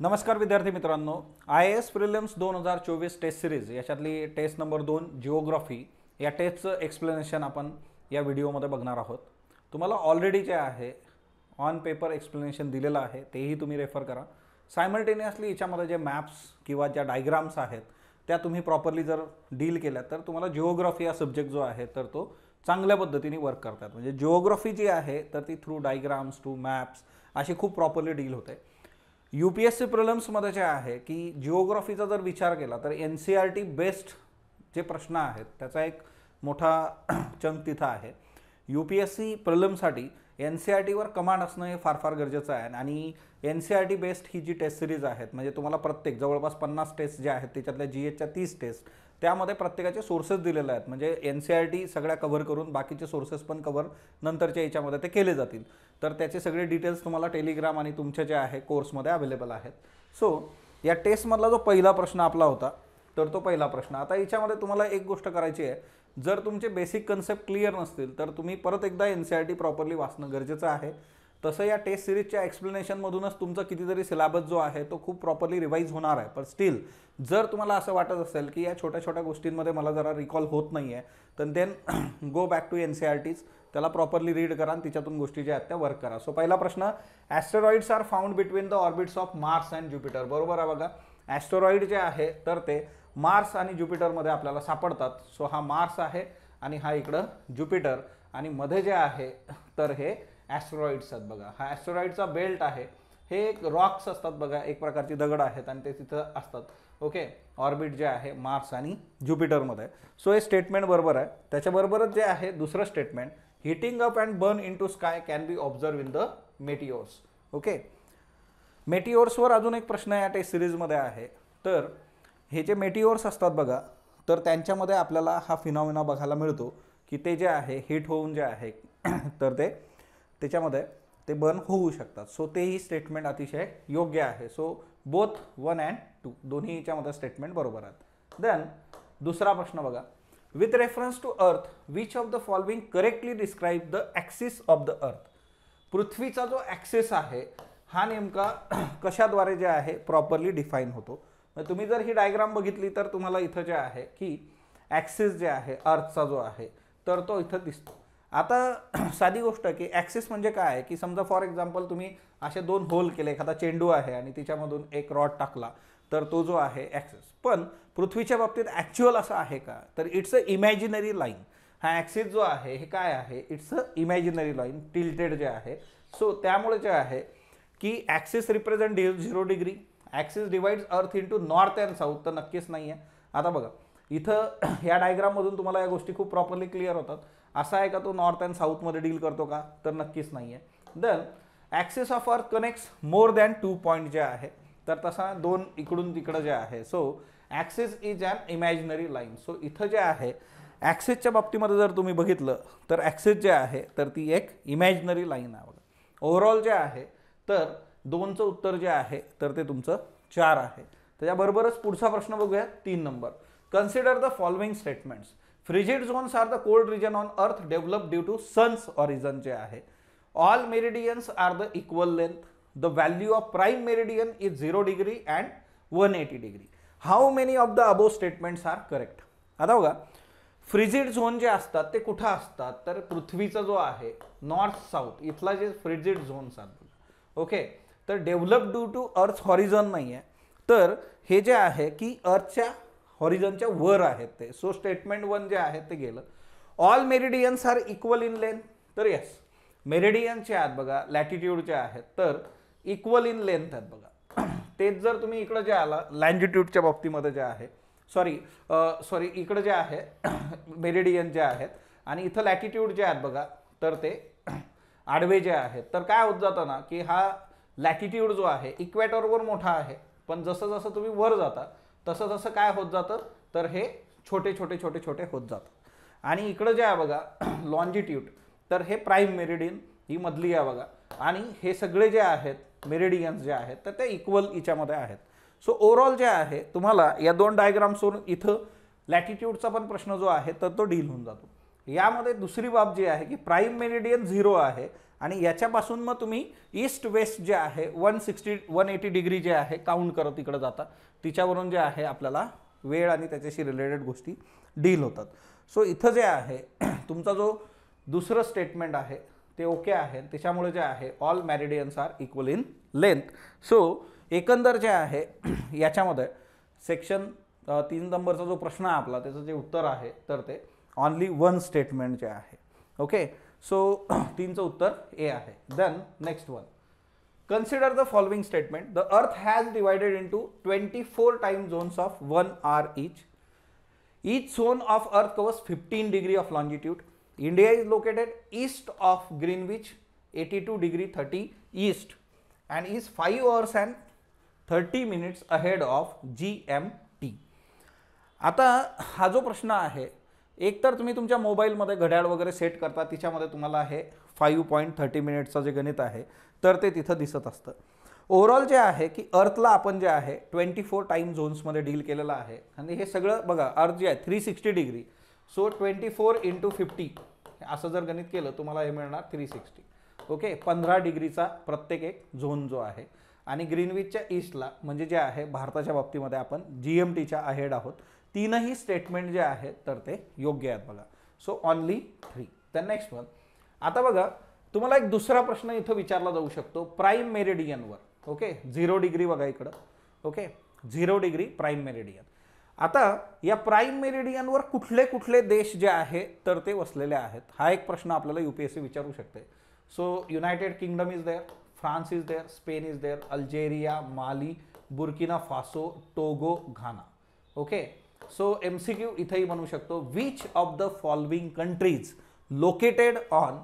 नमस्कार विद्यार्थी मित्रांनो, IAS प्रिलिम्स 2024 टेस्ट सिरीज याच्यातली टेस्ट नंबर 2 जिओग्राफी या टेस्टचं एक्सप्लेनेशन आपण या व्हिडिओमध्ये बघणार आहोत। तुम्हाला ऑलरेडी जे आहे ऑन पेपर एक्सप्लेनेशन दिलेलं आहे, तेही तुम्ही रेफर करा। सायमल्टेनियसली याच्यामध्ये जे मॅप्स किंवा ज्या डायग्राम्स आहेत त्या तुम्ही प्रॉपरली जर डील केल्या तर तुम्हाला जिओग्राफी हा सब्जेक्ट जो आहे तर तो चांगल्या पद्धतीने वर्क करतात। म्हणजे जिओग्राफी जी आहे तर ती थ्रू डायग्राम्स टू मॅप्स अशी खूप प्रॉपरली डील होते। UPSC प्रिलिम्समध्ये जे आहे की जिओग्राफीचा जर विचार केला तर NCERT बेस्ड जे प्रश्न आहेत त्याचा एक मोठा चंक तिथं आहे। UPSC प्रिलिम्ससाठी NCERTवर कमांड असणं हे फार फार गरजेचं आहे आणि NCERT बेस्ड ही जी टेस्ट सिरीज आहेत म्हणजे तुम्हाला प्रत्येक जवळपास 50 टेस्ट ज्या आहेत त्याच्यातल्या GHच्या 30 टेस्ट त्यामध्ये प्रत्येकाचे सोर्सेस दिलेले आहेत। म्हणजे NCERT सगळ्या कव्हर करून बाकीचे सोर्सेस पण कव्हर नंतरच्या याच्यामध्ये ते केले जातील। तर त्याचे सगळे डिटेल्स तुम्हाला टेलिग्राम आणि तुमच्या जे आहे कोर्समध्ये अवेलेबल आहेत। सो या टेस्टमधला जो पहिला प्रश्न आपला होता तर तो पहिला प्रश्न आता याच्यामध्ये तुम्हाला एक गोष्ट करायची आहे, जर तुमचे बेसिक कन्सेप्ट क्लिअर नसतील तर तुम्ही परत एकदा NCERT प्रॉपरली वाचणं गरजेचं आहे। तसं या टेस्ट सिरीजच्या एक्सप्लेनेशनमधूनच तुमचा कितीतरी सिलेबस जो आहे तो खूप प्रॉपरली रिवाईज होणार आहे। पण स्टील जर तुम्हाला असं वाटत असेल की या छोट्या छोट्या गोष्टींमध्ये मला जरा रिकॉल होत नाही आहे तर देन गो बॅक टू NCERTच, त्याला प्रॉपरली रीड करा आणि तिच्यातून गोष्टी ज्या आहेत त्या वर्क करा। सो पहिला प्रश्न, asteroids are found between the orbits of Mars and Jupiter. बरोबर आहे बघा, ॲस्टेरॉइड जे आहे तर ते मार्स आणि ज्युपिटरमध्ये आपल्याला सापडतात। सो हा मार्स आहे आणि हा इकडं ज्युपिटर आणि मध्ये जे आहे तर हे ॲस्टेरॉइड्स आहेत बघा। हा ॲस्टेरॉइडचा बेल्ट आहे, हे एक रॉक्स असतात बघा, एक प्रकारची दगड आहेत आणि ते तिथं असतात। ओके, ऑर्बिट जे आहे मार्स आणि ज्युपिटरमध्ये। सो हे स्टेटमेंट बरोबर आहे। त्याच्याबरोबरच जे आहे दुसरं statement, hitting up and burn in to sky can be observe in the meteors. Okay, मेटिओर्सवर अजून एक प्रश्न या टेस्ट सिरीजमध्ये आहे। तर हे जे मेटिओर्स असतात बघा तर त्यांच्यामध्ये आपल्याला हा फिनॉमिना बघायला मिळतो की ते जे आहे हिट होऊन जे आहे तर ते त्याच्यामध्ये ते बर्न होऊ शकतात। सो तेही स्टेटमेंट अतिशय योग्य आहे। सो बोथ 1 and 2 दोन्ही याच्यामध्ये स्टेटमेंट बरोबर आहेत। देन दुसरा प्रश्न बघा, with reference to earth which of the following correctly describe the axis of the earth. पृथ्वीचा जो ॲक्सिस आहे हा नेमका कशाद्वारे जे आहे प्रॉपरली डिफाईन होतो। तुम्ही जर ही डायग्राम बघितली तर तुम्हाला इथं जे आहे की ॲक्सिस जे आहे अर्थचा जो आहे तर तो इथं दिसतो। आता साधी गोष्ट की ॲक्सिस म्हणजे काय आहे की समजा फॉर एक्झाम्पल तुम्ही असे दोन होल केले, एखादा चेंडू आहे आणि तिच्यामधून एक रॉड टाकला तर तो जो आहे ॲक्सिस। पण पृथ्वीच्या बाबतीत ॲक्च्युअल असं आहे का, तर इट्स अ इमॅजिनरी लाईन। हा ॲक्सिस जो आहे हे काय आहे, it's a imaginary line, tilted जे आहे। सो त्यामुळे जे आहे की axis represent 0 degree, axis divides अर्थ इंटू नॉर्थ अँड साऊथ तर नक्कीच नाही आहे। आता बघा इथं या डायग्राममधून तुम्हाला या गोष्टी खूप प्रॉपरली क्लिअर होतात। असा आहे का तो नॉर्थ अँड साऊथमध्ये डील करतो का, तर नक्कीच नाही आहे। Then axis of earth connects more than 2 point जे आहे तर तसा दोन इकडून तिकडं जे आहे। So axis is an imaginary line. So इथं जे आहे ॲक्सिसच्या बाबतीमध्ये जर तुम्ही बघितलं तर ॲक्सिस जे आहे तर ती एक इमॅजिनरी लाईन आहे बघा। ओव्हरऑल जे आहे तर 2चं उत्तर जे आहे तर ते तुमचं 4 आहे। त्याच्याबरोबरच पुढचा प्रश्न बघूया 3 नंबर, consider the following statements. Frigid zones are the cold region on earth develop due to sun's origin जे आहे। All meridians are the equal length, the value of prime meridian is 0 degree and 180 degree. How many of the above statements are correct. आता बघा frigid zone जे असतात ते कुठं असतात, तर पृथ्वीचा जो आहे नॉर्थ साऊथ इथला जे फ्रिजिड झोन्स आहेत। ओके, तर डेव्हलप ड्यू टू अर्थ हॉरिझन नाही आहे, तर हे जे आहे की अर्थच्या हॉरिझनच्या वर आहेत ते। सो स्टेटमेंट 1 जे आहे ते गेलं। All meridians are equal in length, तर येस मेरिडियनचे आहेत बघा लॅटिट्यूडचे आहेत तर इक्वल इन लेंथ आहेत बघा। तेच जर तुम्ही इकडं जे आला लँजिट्यूडच्या बाबतीमध्ये जे आहे सॉरी इकडं जे आहे मेरिडियन जे आहेत आणि इथं लॅटिट्यूड जे आहेत बघा तर ते आडवे जे आहेत, तर काय होत जातं ना की हा लॅटिट्यूड जो आहे इक्वेटरवर मोठा आहे, पण जसं जसं तुम्ही वर जाता तसं तसं काय होत जातं तर हे छोटे छोटे छोटे छोटे होत जातं। आणि इकडं जे आहे बघा लॉन्जिट्यूड तर हे प्राईम मेरिडियन ही मधली आहे बघा, आणि हे सगळे जे आहेत मेरिडियन्स जे आहेत तर ते इक्वल याच्यामध्ये आहेत। सो ओव्हरऑल जे आहे तुम्हाला या 2 डायग्राम्सवरून इथं लॅटिट्यूडचा पण प्रश्न जो आहे तर तो डील होऊन जातो। यामध्ये दुसरी बाब जी आहे की प्राईम मेरिडियन 0 आहे आणि याच्यापासून मग तुम्ही ईस्ट वेस्ट जे आहे 180 डिग्री जे आहे काउंट करत इकडे जाता, तिच्यावरून जे आहे आपल्याला वेळ आणि त्याच्याशी रिलेटेड गोष्टी डील होतात. सो इथं जे आहे तुमचा जो दुसरं स्टेटमेंट आहे ते ओके आहे, त्याच्यामुळे जे आहे all meridians are equal in length. So एकंदर जे आहे याच्यामध्ये सेक्शन 3 नंबरचा जो प्रश्न आहे आपला, त्याचं जे उत्तर आहे तर ते ऑनली वन स्टेटमेंट जे आहे. ओके, सो 3चं उत्तर ए आहे. Then next one, consider the following statement. The earth has divided into 24 time zones of 1 hour each. Each zone of Earth covers 15 degree of longitude. India is located east of Greenwich, 82 degree 30 east, and is 5 hours and 30 minutes ahead of GMT. आता हा जो प्रश्न आहे, एक तर तुम्ही तुमच्या मोबाईलमध्ये घड्याळ वगैरे सेट करता, तिच्यामध्ये तुम्हाला हे 5.30 मिनिटचं जे गणित आहे तर ते तिथं दिसत असतं. ओव्हरऑल जे आहे की अर्थला आपण जे आहे 24 टाइम झोन्समध्ये डील केलेलं आहे. आणि हे सगळं बघा, अर्थ जे आहे 360 डिग्री, सो 24 × 50 असं जर गणित केलं तुम्हाला हे मिळणार 360. ओके, 15 डिग्रीचा प्रत्येक एक झोन जो आहे. आणि ग्रीनविचच्या ईस्टला म्हणजे जे आहे भारताच्या बाबतीमध्ये आपण GMTच्या अहेड आहोत. तीनही स्टेटमेंट जे आहेत तर ते योग्य आहेत बघा. So only 3. The next one, आता बघा तुम्हाला एक दुसरा प्रश्न इथं विचारला जाऊ शकतो प्राईम मेरिडियनवर. ओके, 0 डिग्री बघा इकडं. Okay, 0 degree prime meridian. आता या प्राईम मेरिडियनवर कुठले कुठले देश जे आहे तर ते वसलेले आहेत, हा एक प्रश्न आपल्याला UPSC विचारू शकते. So United Kingdom is there, France is there, Spain is there, Algeria, Mali, Burkina Faso, Togo, Ghana. Okay, so MCQ इथंही बनवू शकतो. Which of the following countries located on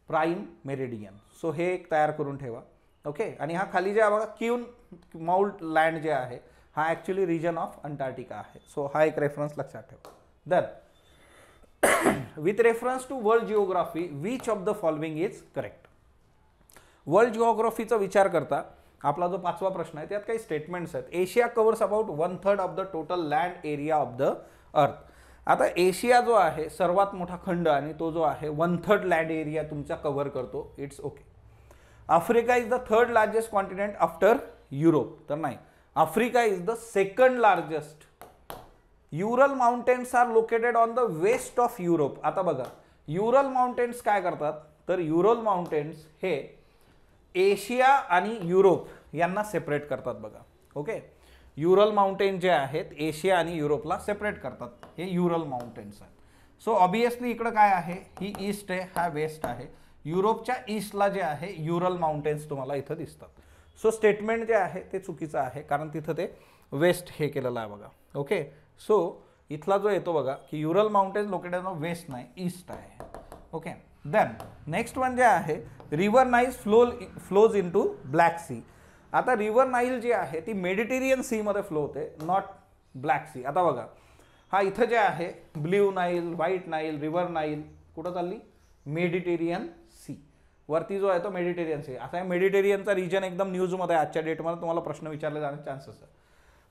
prime meridian. So हे एक तयार करून ठेवा. ओके, आणि हा खाली जे बघा क्यून माउल्ट लँड जे आहे हा ॲक्च्युली रिजन ऑफ अंटार्क्टिका आहे. सो हा एक रेफरन्स लक्षात ठेवा. Then with reference to world geography which of the following is correct. World जिओग्राफीचा विचार करता आपला जो 5वा प्रश्न आहे त्यात काही स्टेटमेंट्स आहेत. Asia covers about 1/3 of the total land area of the अर्थ. आता एशिया जो आहे सर्वात मोठा खंड आणि तो जो आहे 1/3 लँड एरिया तुमचा कव्हर करतो. It's okay. Africa is the 3rd largest continent after Europe. तर नाही, Africa is the 2nd largest. Ural mountains are located on the west of Europe. आता बघा युरल माउंटेन्स काय करतात, तर युरल माउंटेन्स हे एशिया आणि युरोप यांना सेपरेट करतात बघा. ओके, युरल माउंटेन जे आहेत एशिया आणि युरोपला सेपरेट करतात, हे युरल माउंटेन्स आहेत. सो ऑब्वियसली इकडं काय आहे, ही ईस्ट आहे, हा वेस्ट आहे. युरोपच्या ईस्टला जे आहे युरल माउंटेन्स तुम्हाला इथं दिसतात. सो स्टेटमेंट जे आहे ते चुकीचं आहे, कारण तिथं ते वेस्ट हे केलेलं आहे बघा. ओके, सो इथला जो येतो बघा की Ural mountains located on west नाही, ईस्ट आहे. ओके, देन नेक्स्ट वन जे आहे river Nile flows into Black Sea. आता रिव्हर नाईल जी आहे ती मेडिटेरियन सी मध्ये फ्लो होते, नॉट ब्लॅक सी. आता बघा हा इथं जे आहे blue Nile, white Nile, river Nile कुठं चालली, मेडिटेरियन सी वरती जो आहे तो मेडिटेरियन सी. आता मेडिटेरियनचा रिजन एकदम न्यूजमध्ये आजच्या डेटमध्ये तुम्हाला प्रश्न विचारले जाण्याचे चान्सेस आहे.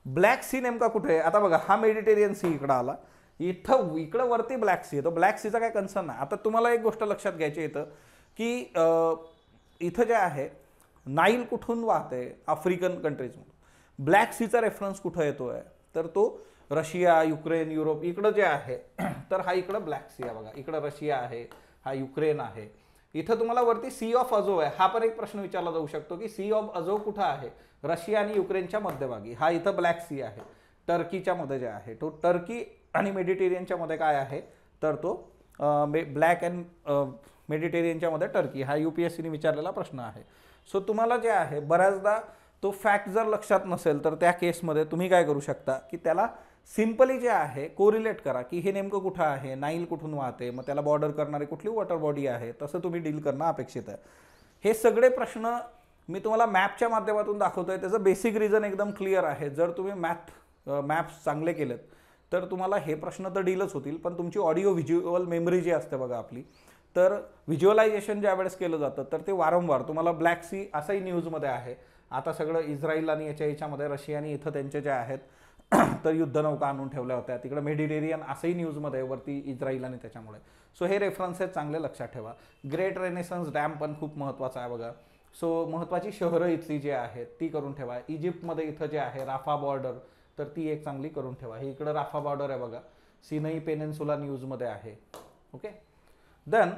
ब्लॅक सी नेमका कुठे आहे, आता बघा हा मेडिटेरियन सी इकडं आला, इकडं वरती ब्लॅक सी आहे. तो ब्लॅक सीचा काय कन्सर्न नाही. आता तुम्हाला एक गोष्ट लक्षात घ्यायची येतं की इथं जे आहे नाईल कुठून वाहते, आफ्रिकन कंट्रीजमधून. ब्लॅक सीचा रेफरन्स कुठं येतोय, तर तो रशिया, युक्रेन, युरोप इकडं जे आहे तर हा इकडं ब्लॅक सी आहे बघा. इकडं रशिया आहे, हा युक्रेन आहे. इथं तुम्हाला वरती सी ऑफ अझोव आहे. हा पण एक प्रश्न विचारला जाऊ शकतो की सी ऑफ अझोव कुठं आहे, रशिया आणि युक्रेनच्या मध्यभागी. हा इथं ब्लॅक सी आहे, टर्कीच्या मध्ये जे आहे तो टर्की आणि मेडिटेरियनच्या मध्ये काय आहे तर तो ब्लॅक अँड मेडिटेरियनच्या मध्ये टर्की. हा UPSCने विचारलेला प्रश्न आहे. सो तुम्हाला जे आहे बऱ्याचदा तो फॅक्ट जर लक्षात नसेल तर त्या केसमध्ये तुम्ही काय करू शकता की त्याला सिंपली जे आहे कोरिलेट करा की हे नेमकं कुठं आहे, नाईल कुठून वाहते, मग त्याला बॉर्डर करणारी कुठली वॉटर बॉडी आहे, तसं तुम्ही डील करणं अपेक्षित आहे. हे सगळे प्रश्न मी तुम्हाला मॅपच्या माध्यमातून दाखवतोय, त्याचं बेसिक रिझन एकदम क्लिअर आहे. जर तुम्ही मॅप्स चांगले केलेत तर तुम्हाला हे प्रश्न तर डीलच होतील, पण तुमची ऑडिओ व्हिज्युअल मेमरी जी असते बघा आपली, तर व्हिज्युअलायझेशन ज्या वेळेस केलं जातं तर ते वारंवार तुम्हाला ब्लॅक सी असंही न्यूजमध्ये आहे. आता सगळं इस्रायल आणि याच्यामध्ये रशियाने इथं त्यांचे जे आहेत तर युद्धनौका आणून ठेवल्या होत्या तिकडे, मेडिटेरियन असंही न्यूजमध्ये वरती इस्राईल आणि त्याच्यामुळे. सो हे रेफरन्सेस चांगले लक्षात ठेवा. ग्रेट रेनेसन्स डॅम पण खूप महत्त्वाचा आहे बघा. सो महत्त्वाची शहरं इथली जी आहेत ती करून ठेवा. इजिप्तमध्ये इथं जे आहे राफा बॉर्डर, तर ती एक चांगली करून ठेवा. हे इकडं राफा बॉर्डर आहे बघा, सिनई पेनिन्सुला न्यूजमध्ये आहे. ओके, देन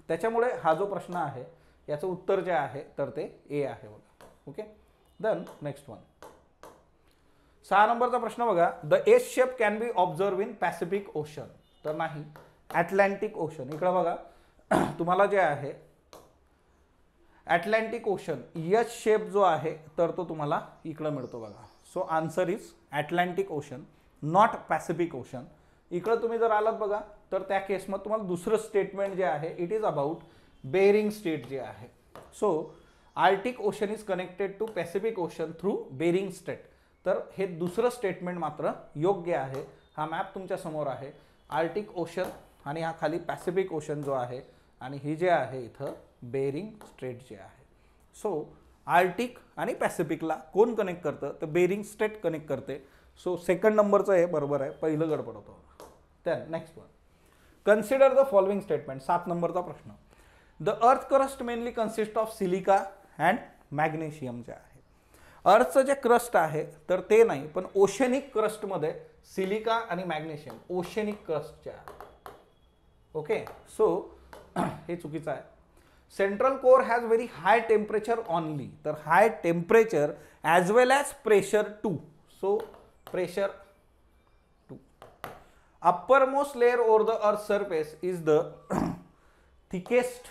त्याच्यामुळे हा जो प्रश्न आहे याचं उत्तर जे आहे तर ते ए आहे बघा. Okay, then next one. 6 नंबरचा प्रश्न बघा. The S shape can be observe in Pacific ocean. तर नाही, अटलांटिक ओशन. इकडं बघा तुम्हाला जे आहे अटलांटिक ओशन एच शेप जो आहे तर तो तुम्हाला इकडं मिळतो बघा. So answer is Atlantic ocean, not Pacific ocean. इकडं तुम्ही जर आलात बघा तर त्या केसमध्ये तुम्हाला दुसरं स्टेटमेंट जे आहे it is about Bering strait जे आहे. So Arctic ocean is connected to Pacific ocean through Bering strait. तर हे दुसरं स्टेटमेंट मात्र योग्य आहे. हा मॅप तुमच्या समोर आहे. आर्टिक ओशन आणि हा खाली पॅसिफिक ओशन जो आहे आणि ही जे आहे इथं बेरिंग स्ट्रेट जे आहे. सो आर्टिक आणि पॅसिफिकला कोण कनेक्ट करतं तर बेरिंग स्ट्रेट कनेक्ट करते. सो सेकंड नंबरचं हे बरोबर आहे, पहिलं गडबड होतं. Then next one. Consider the following statement. 7 नंबरचा प्रश्न. The earth crust mainly consist of silica and magnesium जे आहे. अर्थचं जे क्रस्ट आहे तर ते नाही, पण ओशनिक क्रस्टमध्ये सिलिका आणि मॅग्नेशियम, ओशनिक क्रस्ट जे आहे. ओके, सो हे चुकीचं आहे. Central core has very high temperature only. तर high temperature as well as pressure 2. So pressure 2. uppermost layer over the earth surface is the thickest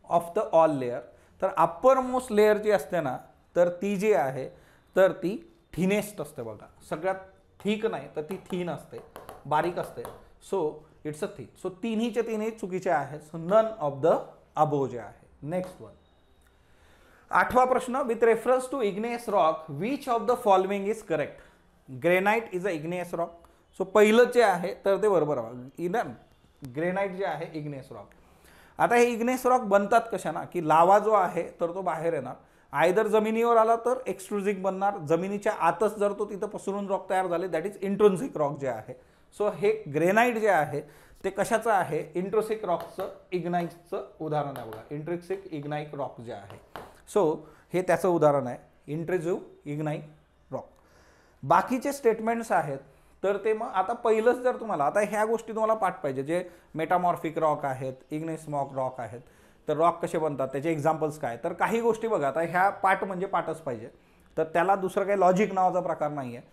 of the all layer. तर uppermost layer जी असते ना तर ती जी आहे तर ती थिनेस्ट असते बघा. सगळ्यात थिक नाही तर ती थिन असते, बारीक असते. So it's a thick. So तिन्हीचे तिन्ही चुकीचे आहेत. So none of the above जे आहे. Next one. 8वा प्रश्न. With reference to igneous rock which of the following is correct. Granite is a igneous rock. So पहिलं जे आहे तर ते बरोबर आहे. ग्रेनाइट जे आहे इग्नेस रॉक. आता हे इग्नेस रॉक बनतात कशाना की लावा जो आहे तर तो बाहेर येणार, आयदर जमिनीवर आला तर एक्स्ट्रुझिक बनणार, जमिनीच्या आतच जर तो तिथं पसरून रॉक तयार झाले दॅट इज इंट्रोन्सिक रॉक जे आहे. सो हे ग्रेनाइट जे आहे ते कशाचं आहे, इंट्रोसिक रॉकचं, इग्नाइटचं उदाहरण आहे बघा. इंट्रिक्सिक इग्नाइट रॉक जे आहे. सो हे त्याचं उदाहरण आहे, इंट्रिजिव्ह इग्नाइट रॉक. बाकीचे स्टेटमेंट्स आहेत तर ते मग आता पहिलंच जर तुम्हाला आता ह्या गोष्टी तुम्हाला पाठ पाहिजे, जे मेटामॉर्फिक रॉक आहेत, इग्नेसमॉक रॉक आहेत, तर रॉक कसे बनतात त्याचे एक्झाम्पल्स काय. तर काही गोष्टी बघा आता ह्या पाठ म्हणजे पाठच पाहिजे, तर त्याला दुसरं काही लॉजिक नावाचा प्रकार नाही आहे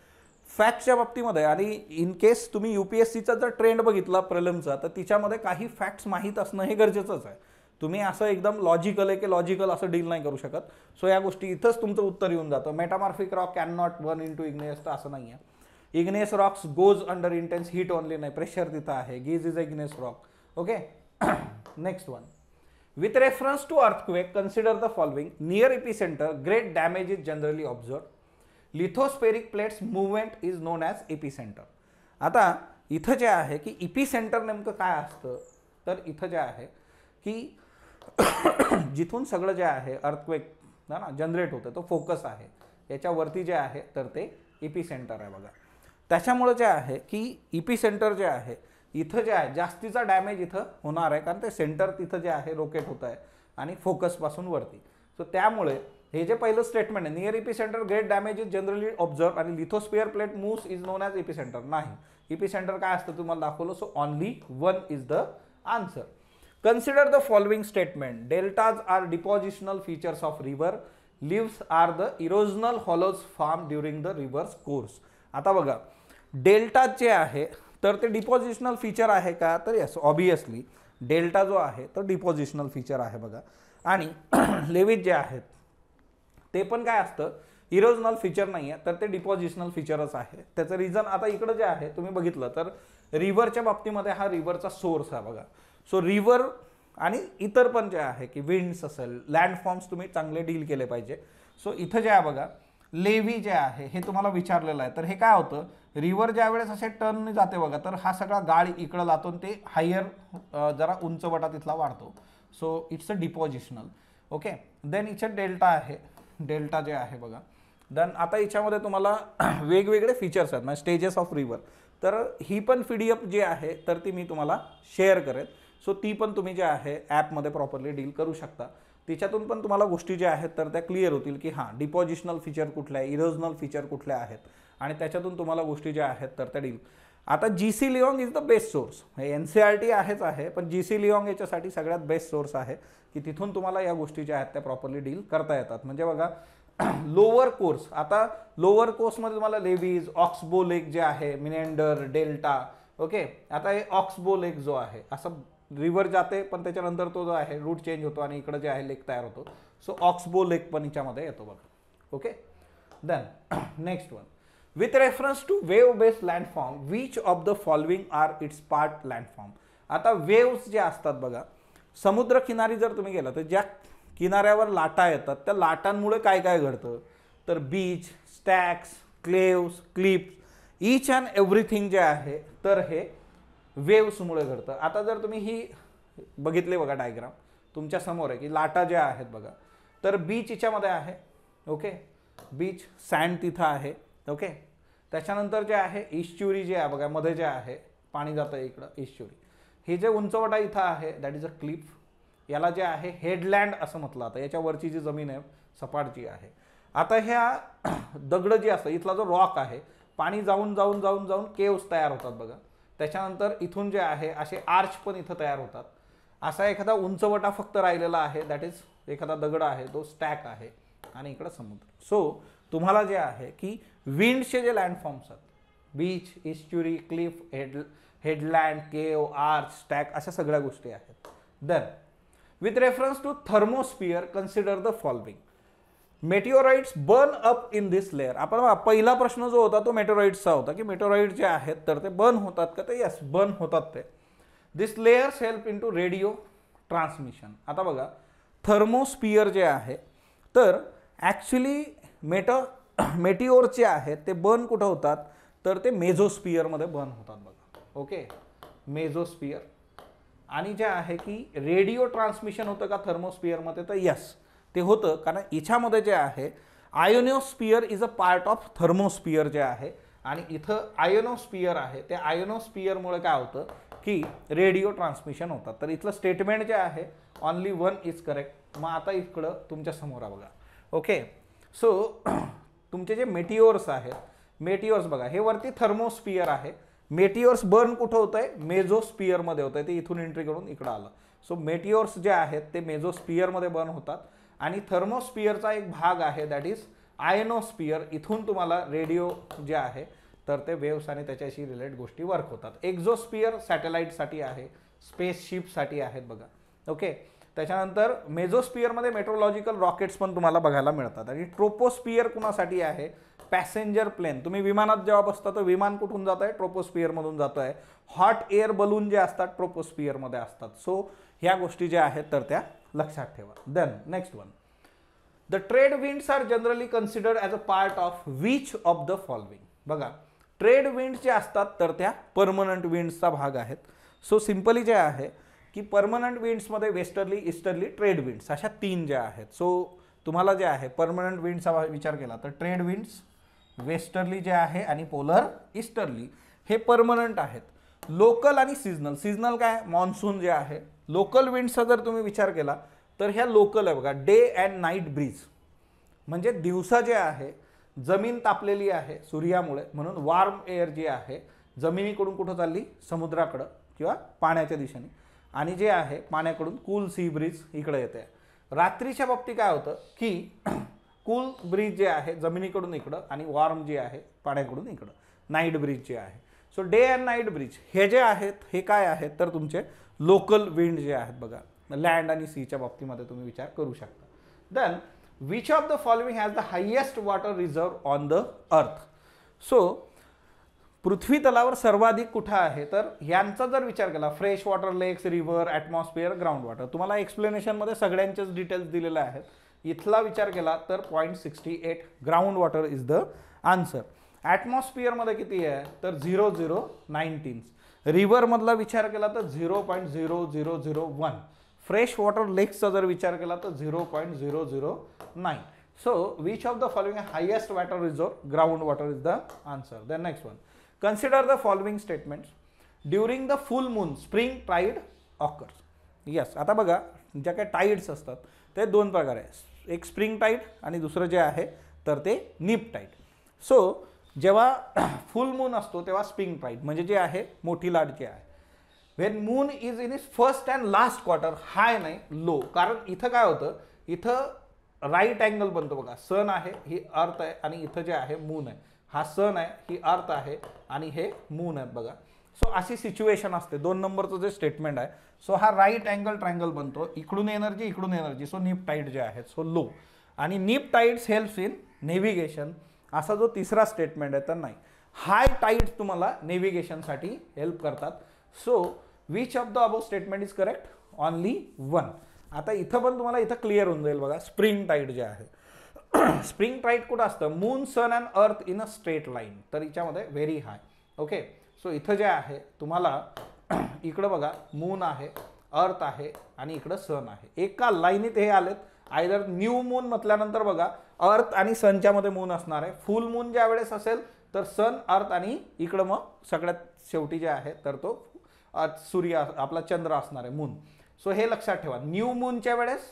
फॅक्टच्या बाबतीमध्ये. आणि इन केस तुम्ही UPSCचा जर ट्रेंड बघितला प्रिलिमचा तर तिच्यामध्ये काही फॅक्ट्स माहीत असणं हे गरजेचंच आहे. तुम्ही असं एकदम लॉजिकल आहे की लॉजिकल असं डील नाही करू शकत. सो या गोष्टी इथंच तुमचं उत्तर येऊन जातं. Metamorphic rock can not burn in to igneous, तर असं नाही आहे. Igneous rocks goes under intense heat only, नाही, प्रेशर तिथं आहे. Gneiss is igneous rock. Okay, next one. With reference to earthquake consider the following. Near epicentre great damage is generally observe. Lithospheric plates movement is known as epicentre. आता इथं जे आहे की epicentre नेमकं काय असतं तर इथं जे आहे की जिथून सगळं जे आहे अर्थक्वेक ना जनरेट होतं तो फोकस आहे, याच्यावरती जे आहे तर ते एपिसेंटर आहे बघा. त्याच्यामुळे जे आहे की एपिसेंटर जे आहे इथं जे आहे जास्तीचा डॅमेज इथं होणार आहे, कारण ते सेंटर तिथं जे आहे रोकेट होत आहे आणि फोकसपासून वरती. सो त्यामुळे हे जे पहिलं स्टेटमेंट आहे, near epicentre great damage is generally observe आणि lithosphere plate moves is known as epicentre. नाही, एपिसेंटर काय असतं तुम्हाला दाखवलं. So only 1 is the answer. Consider the following statement. Deltas are depositional features of river. Levees are the erosional hollows form during the river's course. आता बघा delta जे आहे तर ते डिपॉझिशनल फीचर आहे का तर यस, ऑब्वियसली डेल्टा जो आहे तर डिपॉझिशनल फीचर आहे बघा. आणि लेविज जे आहेत ते पण काय असतं, इरोजनल फीचर नाही आहे तर ते डिपॉझिशनल फीचरच आहे. त्याचं रिझन आता इकडं जे आहे तुम्ही बघितलं तर रिव्हरच्या बाबतीमध्ये हा रिव्हरचा सोर्स आहे बघा. सो रिव्हर आणि इतर पण जे आहे की विंड्स असेल, लँडफॉर्म्स तुम्ही चांगले डील केले पाहिजे. सो इथं जे आहे बघा लेवी जे आहे हे तुम्हाला विचारलेलं आहे. तर हे काय होतं, रिव्हर ज्या वेळेस असे टर्न जाते बघा तर हा सगळा गाळ इकडं जातो ते हायर जरा उंचवटा तिथला वाढतो. So it's a depositional. Okay, then इथं डेल्टा आहे. डेल्टा जे आहे बघा देन आता याच्यामध्ये तुम्हाला वेगवेगळे फीचर्स आहेत म्हणजे स्टेजेस ऑफ रिव्हर. तर ही पण PDF जी आहे तर ती मी तुम्हाला शेअर करेन. सो ती पण तुम्ही जे आहे ॲपमध्ये प्रॉपरली डील करू शकता. तिच्यातून पण तुम्हाला गोष्टी ज्या आहेत तर त्या क्लिअर होतील की हां डिपॉझिशनल फीचर कुठल्या आहे, इरोजनल फीचर कुठल्या आहेत आणि त्याच्यातून तुम्हाला गोष्टी ज्या आहेत तर त्या डील. आता GC Leong is the best source. NCERT आहेच आहे, पण GC लिओंग याच्यासाठी सगळ्यात बेस्ट सोर्स आहे की तिथून तुम्हाला या गोष्टी ज्या आहेत त्या प्रॉपरली डील करता येतात. म्हणजे बघा लोअर कोर्स, आता लोअर कोर्समध्ये तुम्हाला लेव्हिज, ऑक्सबो लेक जे आहे, मिनेंडर, डेल्टा. ओके, आता हे ऑक्सबो लेक जो आहे असं रिव्हर जाते पण त्याच्यानंतर तो जो आहे रूट चेंज होतो आणि इकडे जे आहे लेक तयार होतो. सो ऑक्सबो लेक पण याच्यामध्ये येतो बघा. Okay, then next one, with reference to wave based landform which of the following are its part landform. आता वेव्स जे असतात बघा, समुद्र किनारी जर तुम्ही गेला तर ज्या किनाऱ्यावर लाटा येतात त्या लाटांमुळे काय काय घडतं तर beach, stacks, caves, cliffs, each and everything जे आहे तर हे वेव्समुळे घडतं. आता जर तुम्ही ही बघितले बघा डायग्राम तुमच्या समोर आहे की लाटा ज्या आहेत बघा, तर बीच याच्यामध्ये आहे. ओके, बीच सँड तिथं आहे. ओके, त्याच्यानंतर जे आहे इश्च्युरी जे आहे बघा मध्ये जे आहे पाणी जातं इकडं इश्च्युरी. हे जे उंचवटा इथं आहे दॅट इज अ क्लिफ. याला जे आहे हेडलँड असं म्हटलं आता याच्यावरची जी जमीन आहे सपाट जी आहे. आता ह्या दगड जी असतं इथला जो रॉक आहे पाणी जाऊन जाऊन जाऊन जाऊन केव्स तयार होतात बघा. त्याच्यानंतर इथून जे आहे असे आर्च पण इथं तयार होतात. असा एखादा उंचवटा फक्त राहिलेला आहे दॅट इज एखादा दगड आहे तो स्टॅक आहे आणि इकडं समुद्र. सो तुम्हाला जे आहे की विंडचे जे लँडफॉर्म्स आहेत beach, estuary, cliff, headland, cave, arch, stack अशा सगळ्या गोष्टी आहेत. Then with reference to thermosphere consider the following. Meteorites burn up in this layer. आपण पहिला प्रश्न जो होता तो मेटेओराइट्सचा होता की मेटेओराइट जे आहेत तर ते बर्न होतात का, तर यस बर्न होतात ते. This layers help in to radio transmission. आता बघा थर्मोस्फिअर जे आहे तर ॲक्च्युली मेटिओर जे आहेत ते बर्न कुठं होतात तर ते मेझोस्फिअरमध्ये बर्न होतात बघा. ओके, मेझोस्फिअर. आणि जे आहे की रेडिओ ट्रान्समिशन होतं का थर्मोस्फिअरमध्ये, तर यस ते होतं, कारण याच्यामध्ये जे आहे आयोनोस्फिअर इज अ पार्ट ऑफ थर्मोस्फिअर जे आहे आणि इथं आयोनोस्फिअर आहे. त्या आयोनोस्फिअरमुळे काय होतं की रेडिओ ट्रान्समिशन होतात. तर इथलं स्टेटमेंट जे आहे ओनली वन इज करेक्ट. मग आता इकडं तुमच्या समोर बघा. ओके, सो तुमचे जे मेटिओर्स आहेत, मेटिओर्स बघा हे वरती थर्मोस्फिअर आहे. मेटिओर्स बर्न कुठं होत आहे मेझोस्फिअरमध्ये होत आहे. ते इथून एंट्री करून इकडं आलं. सो मेटिओर्स जे आहेत ते मेझोस्फिअरमध्ये बर्न होतात आणि थर्मोस्फिअरचा एक भाग आहे दॅट इज आयनोस्फिअर. इथून तुम्हाला रेडिओ जे आहे तर ते वेव्स आणि त्याच्याशी रिलेटेड गोष्टी वर्क होतात. एक्झोस्फिअर सॅटेलाईटसाठी आहे, स्पेसशिपसाठी आहेत बघा. ओके, त्याच्यानंतर मेझोस्फिअरमध्ये मेट्रोलॉजिकल रॉकेट्स पण तुम्हाला बघायला मिळतात. आणि ट्रोपोस्फिअर कुणासाठी आहे, पॅसेंजर प्लेन. तुम्ही विमानात जेव्हा बसता तर विमान कुठून जात आहे ट्रोपोस्फिअरमधून जात आहे. हॉट एअर बलून जे असतात ट्रोपोस्फिअरमध्ये असतात. सो ह्या गोष्टी ज्या आहेत तर त्या लक्षात ठेवा. Then next one, the trade winds are generally considered as a part of which of the following. बघा ट्रेड विंड्स जे असतात तर त्या परमनंट विंड्सचा भाग आहेत. सो सिम्पली जे आहे की परमनंट विंड्समध्ये वेस्टर्ली, ईस्टर्ली, ट्रेड विंड्स अशा तीन ज्या आहेत. सो तुम्हाला जे आहे परमनंट विंड्सचा विचार केला तर ट्रेड विंड्स वेस्टर्ली जे आहे आणि पोलर ईस्टर्ली हे परमनंट आहेत. लोकल आणि सीजनल. सीजनल काय, मॉन्सून जे आहे. लोकल विंड्सचा जर तुम्ही विचार केला तर ह्या लोकल आहे बघा, डे अँड नाईट ब्रीज. म्हणजे दिवसा जे आहे जमीन तापलेली आहे सूर्यामुळे म्हणून वॉर्म एअर जी आहे जमिनीकडून कुठं चालली समुद्राकडं किंवा पाण्याच्या दिशेने, आणि जे आहे पाण्याकडून कूल सी ब्रीज इकडे येते. रात्रीच्या बाबतीत काय होतं की कूल ब्रीज जे आहे जमिनीकडून इकडं आणि वॉर्म जे आहे पाण्याकडून इकडं, नाईट ब्रीज जे आहे. So day and night breeze हे जे आहेत हे काय आहेत तर तुमचे लोकल विंड जे आहेत बघा. लँड आणि सीच्या बाबतीमध्ये तुम्ही विचार करू शकता. Then which of the following has the highest water reserve on the earth. So पृथ्वी तलावर सर्वाधिक कुठं आहे तर यांचा जर विचार केला fresh water lakes, river, atmosphere, ground water. तुम्हाला एक्सप्लेनेशनमध्ये सगळ्यांचेच डिटेल्स दिलेले आहेत. इथला विचार केला तर 0.68 ground water is the answer. ॲटमॉस्फिअरमध्ये किती आहे तर 0.019. रिव्हरमधला विचार केला तर 0.0001. फ्रेश वॉटर लेक्सचा जर विचार केला तर 0.009. So which of the following highest water reserve? Groundwater is the answer. Then next one. Consider the following statements. During the full moon, spring tide occurs. Yes, आता बघा ज्या काही टाइड्स असतात ते दोन प्रकार आहे, एक स्प्रिंग टाइड आणि दुसरं जे आहे तर ते नीप टाइड. सो जेव्हा फुल मून असतो तेव्हा स्प्रिंग टाइड म्हणजे जे आहे मोठी लाट जी आहे. When moon is in is first and last quarter, high नाही लो, कारण इथं काय होतं, इथं राईट अँगल बनतो बघा. सन आहे, ही अर्थ आहे आणि इथं जे आहे मून आहे. हा सन आहे, ही अर्थ आहे आणि हे मून आहे बघा. सो अशी सिच्युएशन असते. 2 नंबरचं जे स्टेटमेंट आहे, सो हा राईट अँगल ट्रायंगल बनतो, इकडून एनर्जी इकडून एनर्जी. सो नीप टाईड जे आहेत सो लो. आणि नीप टाईड्स हेल्प्स इन नेव्हिगेशन. असा जो तिसरा स्टेटमेंट आहे तर नाही, हाय टाईड्स तुम्हाला नेव्हिगेशनसाठी हेल्प करतात. So which of the above statement is correct? Only 1. आता इथं पण तुम्हाला इथं क्लिअर होऊन जाईल बघा. स्प्रिंग टाईड जे आहे, स्प्रिंग टाईड कुठं असतं? मून, सन अँड अर्थ इन अ स्ट्रेट लाईन. तर याच्यामध्ये व्हेरी हाय. ओके, सो इथं जे आहे तुम्हाला इकडं बघा मून आहे, अर्थ आहे आणि इकडं सन आहे. एका लाईनीत हे आलेत. आयदर न्यू मून म्हटल्यानंतर बघा अर्थ आणि सनच्या मध्ये मून असणार आहे. फुल मून ज्या वेळेस असेल तर सन, अर्थ आणि इकडं मग सगळ्यात शेवटी जे आहे तर तो सूर्य आपला चंद्र असणार आहे, मून. सो हे लक्षात ठेवा. न्यू मूनच्या वेळेस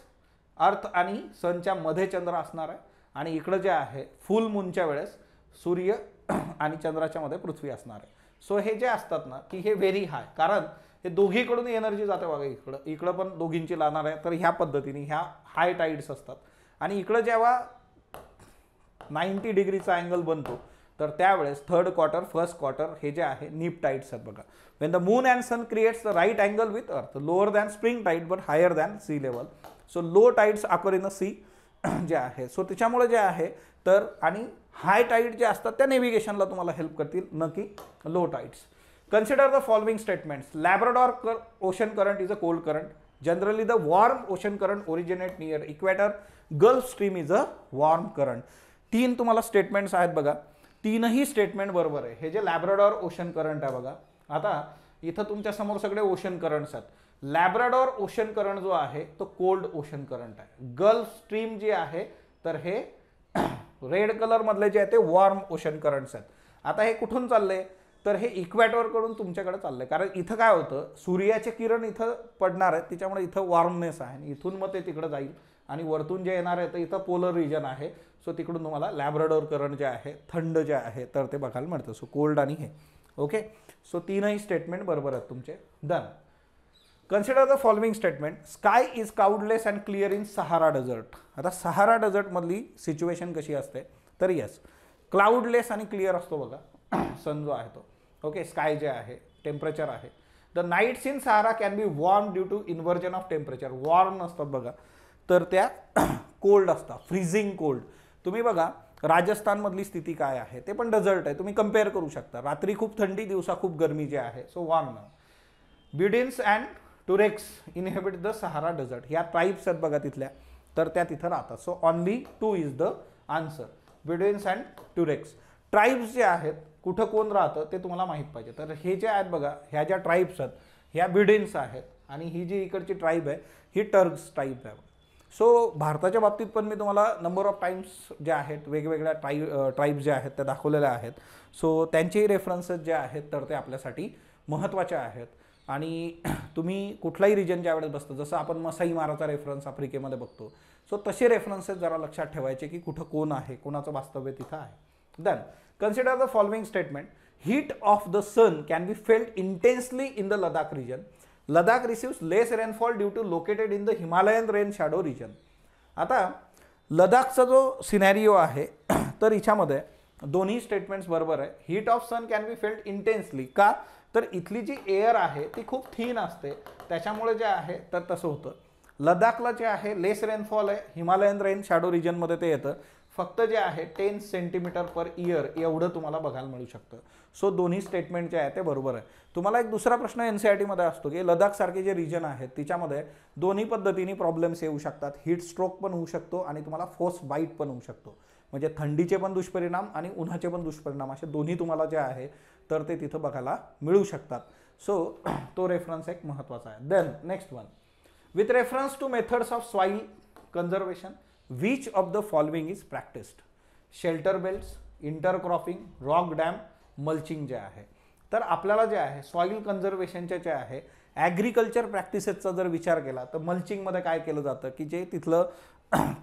अर्थ आणि सनच्या मध्ये चंद्र असणार आहे आणि इकडं जे आहे फुल मूनच्या वेळेस सूर्य आणि चंद्राच्या मध्ये पृथ्वी असणार आहे. सो हे जे असतात ना की हे व्हेरी हाय, कारण हे दोघीकडून एनर्जी जाते बघा. इकडं पण दोघींची लागणार आहे. तर ह्या पद्धतीने ह्या हाय टाईड्स असतात. आणि इकडं जेव्हा 90 डिग्रीचा अँगल बनतो तर त्यावेळेस थर्ड क्वार्टर, फर्स्ट क्वार्टर हे जे आहे नीप टाईड्स आहेत बघा. When the moon and sun creates the right angle with earth, lower than spring tide but higher than sea level. So low tides occur in sea जे आहे. So त्याच्यामुळे जे आहे तर आणि हाय टाईड जे असतात त्या नेव्हिगेशनला तुम्हाला हेल्प करतील, न की low tides. Consider the following statements. Labrador ocean current is a cold current. Generally the warm ocean current originate near equator. Gulf stream is a warm current. 3 तुम्हाला स्टेटमेंट्स आहेत बघा. 3ही स्टेटमेंट बरोबर आहे. हे जे लॅब्राडॉर ओशन करंट आहे बघा, आता इथं तुमच्या समोर सगळे ओशन करंट्स आहेत. लॅब्राडॉर ओशन करंट जो आहे तो कोल्ड ओशन करंट आहे. गल्फ स्ट्रीम जी आहे तर हे रेड कलर मधले जे आहे ते वॉर्म ओशन करंट्स आहेत. आता हे कुठून चाललंय तर हे इक्वेटरकडून तुमच्याकडे चाललंय, कारण इथं काय होतं, सूर्याचे किरण इथं पडणार आहेत, त्याच्यामुळे इथं वॉर्मनेस आहे आणि इथून मग ते तिकडे जाईल आणि वरतून जे येणार आहे तर इथं पोलर रिजन आहे. सो तिकडून तुम्हाला लॅब्राडॉर करंट जे आहे, थंड जे आहे तर ते बघायला मिळतं. सो कोल्ड आणि हे. ओके, सो 3ही स्टेटमेंट बरोबर आहेत तुमचे. Done. Consider the following statement. Sky is cloudless and clear in Sahara desert. आता सहारा डेझर्टमधली सिच्युएशन कशी असते तर येस, क्लाउडलेस आणि क्लिअर असतो बघा सन जो आहे तो. ओके, स्काय जे आहे, टेम्परेचर आहे. The nights in Sahara can be warm due to inversion of temperature. Warm नसतात बघा, तर त्या कोल्ड असतात, फ्रीजिंग कोल्ड. तुम्ही बघा राजस्थानमधली स्थिती काय आहे, ते पण डेझर्ट आहे, तुम्ही कम्पेअर करू शकता. रात्री खूप थंडी, दिवसा खूप गरमी जे आहे. So warm. Bedouins and Tuaregs inhabit the Sahara desert. ह्या ट्राईब्स आहेत बघा तिथल्या, तर त्या तिथं राहतात. So only 2 is the answer. Bedouins and Tuaregs. Tribes जे आहेत, कुठं कोण राहतं ते तुम्हाला माहीत पाहिजे. तर हे जे आहेत बघा, ह्या ज्या ट्राईब्स आहेत ह्या बिडिन्स आहेत आणि ही जी इकडची ट्राईब आहे ही टर्क्स ट्राईब आहे. सो भारताच्या बाबतीत पण मी तुम्हाला नंबर ऑफ टाइम्स जे आहेत वेगवेगळ्या ट्राईब जे आहेत त्या दाखवलेल्या आहेत. सो त्यांचे रेफरन्सेस जे आहेत तर ते आपल्यासाठी महत्त्वाचे आहेत. आणि तुम्ही कुठलाही रिजन ज्यावेळेस बसतं, जसं आपण मसाई माराचा रेफरन्स आफ्रिकेमध्ये बघतो, सो तसे रेफरन्सेस जरा लक्षात ठेवायचे की कुठं कोण आहे, कोणाचं वास्तव्य तिथं आहे. Then consider the following statement. Heat of the sun can be felt intensely in the Ladakh region. Ladakh receives less rainfall due to located in the Himalayan rain shadow region. आता लडाखचा जो सिनॅरिओ आहे तर हिच्यामध्ये दोन्ही स्टेटमेंट्स बरोबर आहे. Heat of sun can be felt intensely. का तर इथली जी एअर आहे ती खूप थिन असते, त्याच्यामुळे जे आहे तर तसं होतं. लडाखला जे आहे लेस रेनफॉल आहे, हिमालयन रेन शॅडो रिजनमध्ये ते येतं. फक्त जे आहे 10 सेंटीमीटर पर इयर एवढं तुम्हाला बघायला मिळू शकतं. सो दोन्ही स्टेटमेंट जे आहे ते बरोबर आहे. तुम्हाला एक दुसरा प्रश्न NCERTमध्ये असतो की लडाखसारखे जे रिजन आहेत तिच्यामध्ये दोन्ही पद्धतीने प्रॉब्लेम्स येऊ शकतात. हीट स्ट्रोक पण होऊ शकतो आणि तुम्हाला फ्रोस्ट बाईट पण होऊ शकतो. म्हणजे थंडीचे पण दुष्परिणाम आणि उन्हाचे पण दुष्परिणाम असे दोन्ही तुम्हाला जे आहे तर ते तिथं बघायला मिळू शकतात. सो तो रेफरन्स एक महत्त्वाचा आहे. Then next one. With reference to methods of soil conservation, which of the following is practised? Shelter belts, intercropping, rock dam, mulching जे आहे. तर आपल्याला जे आहे सॉइल कन्झर्वेशनच्या जे आहे ॲग्रिकल्चर प्रॅक्टिसेसचा जर विचार केला तर मल्चिंगमध्ये काय केलं जातं की जे तिथलं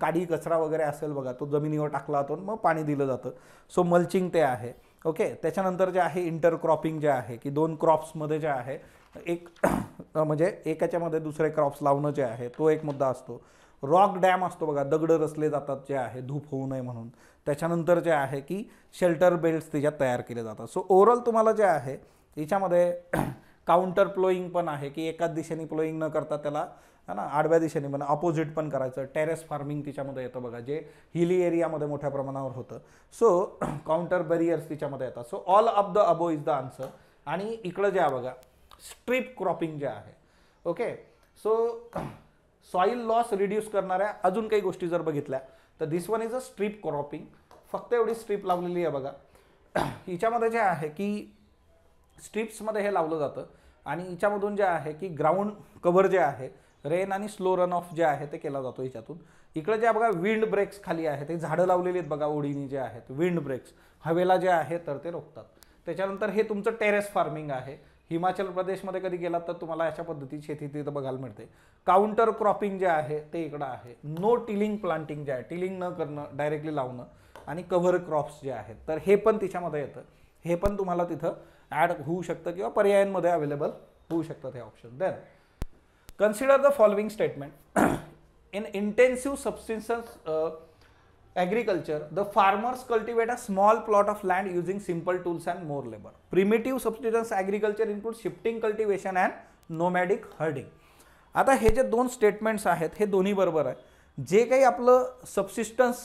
काडी कचरा वगैरे असेल बघा तो जमिनीवर टाकला जातो मग पाणी दिलं जातं. सो मल्चिंग ते आहे. ओके. त्याच्यानंतर जे आहे इंटरक्रॉपिंग जे आहे की दोन क्रॉप्समध्ये जे आहे एक म्हणजे एकाच्यामध्ये दुसरे क्रॉप्स लावणं जे आहे तो एक मुद्दा असतो. रॉक डॅम असतो बघा, दगड रचले जातात जे आहे धूप होऊ नये म्हणून. त्याच्यानंतर जे आहे की शेल्टर बेल्ट्स त्याच्यात तयार केले जातात. सो ओव्हरऑल तुम्हाला जे आहे याच्यामध्ये काउंटर प्लोईंग पण आहे की एकाच दिशेने प्लोईंग न करता त्याला है ना आडव्या दिशेने पण अपोजिट पण करायचं. टेरेस फार्मिंग तिच्यामध्ये येतं बघा, जे हिली एरियामध्ये मोठ्या प्रमाणावर होतं. सो काउंटर बॅरियर्स तिच्यामध्ये येतात. So all of the above is the answer. आणि इकडं जे आहे बघा स्ट्रीप क्रॉपिंग जे आहे. Okay. So soil loss reduce करणाऱ्या अजून काही गोष्टी जर बघितल्या तर this one is a strip cropping. फक्त एवढी स्ट्रीप लावलेली आहे बघा. हिच्यामध्ये जे आहे की स्ट्रीप्समध्ये हे लावलं जातं आणि हिच्यामधून जे आहे की ग्राउंड कव्हर जे आहे रेन आणि स्लो रन ऑफ जे आहे ते केला जातो हिच्यातून. इकडे जे बघा विंड ब्रेक्स खाली आहे ते झाडं लावलेली आहेत बघा ओढीनी जे आहेत विंड ब्रेक्स हवेला जे आहे तर ते रोखतात. त्याच्यानंतर हे तुमचं टेरेस फार्मिंग आहे. हिमाचल प्रदेशमध्ये कधी गेलात तर तुम्हाला अशा पद्धतीची शेती तिथं बघायला मिळते. काउंटर क्रॉपिंग जे आहे ते इकडं आहे. नो टिलिंग प्लांटिंग जे आहे टिलिंग न करणं डायरेक्टली लावणं आणि कव्हर क्रॉप्स जे आहेत तर हे पण तिच्यामध्ये येतं. हे पण तुम्हाला तिथं ॲड होऊ शकतं किंवा पर्यायांमध्ये अवेलेबल होऊ शकतात हे option. Then consider the following statement. In intensive subsistence agriculture, the farmers cultivate a small plot of land using simple tools and more labor. Primitive subsistence agriculture includes shifting cultivation and nomadic herding. आता हे जे दोन statements आहेत हे दोन्ही बरोबर आहे. जे काही आपलं सबसिस्टन्स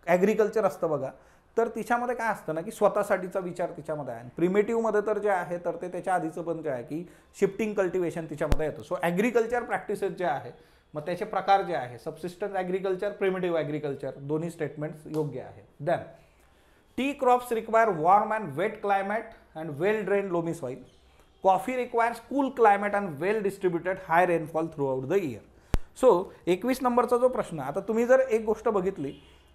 ॲग्रिकल्चर असतं बघा तर तिच्यामध्ये काय असतं ना की स्वतःसाठीचा विचार तिच्यामध्ये आहे. प्रिमेटिव्हमध्ये तर जे आहे तर ते त्याच्या आधीचं पण जे आहे की शिफ्टिंग कल्टिवेशन तिच्यामध्ये येतं. सो ॲग्रिकल्चर प्रॅक्टिसेस जे आहे मग त्याचे प्रकार जे आहे सबसिस्टन्स ॲग्रिकल्चर, प्रिमिटिव्ह ॲग्रिकल्चर दोन्ही स्टेटमेंट्स योग्य आहे. Then tea crops require warm and wet climate and well drain loamy soil. Coffee requires cool climate and well distributed high rainfall throughout the year. So 21 नंबरचा जो प्रश्न आता तुम्ही जर एक गोष्ट बघितली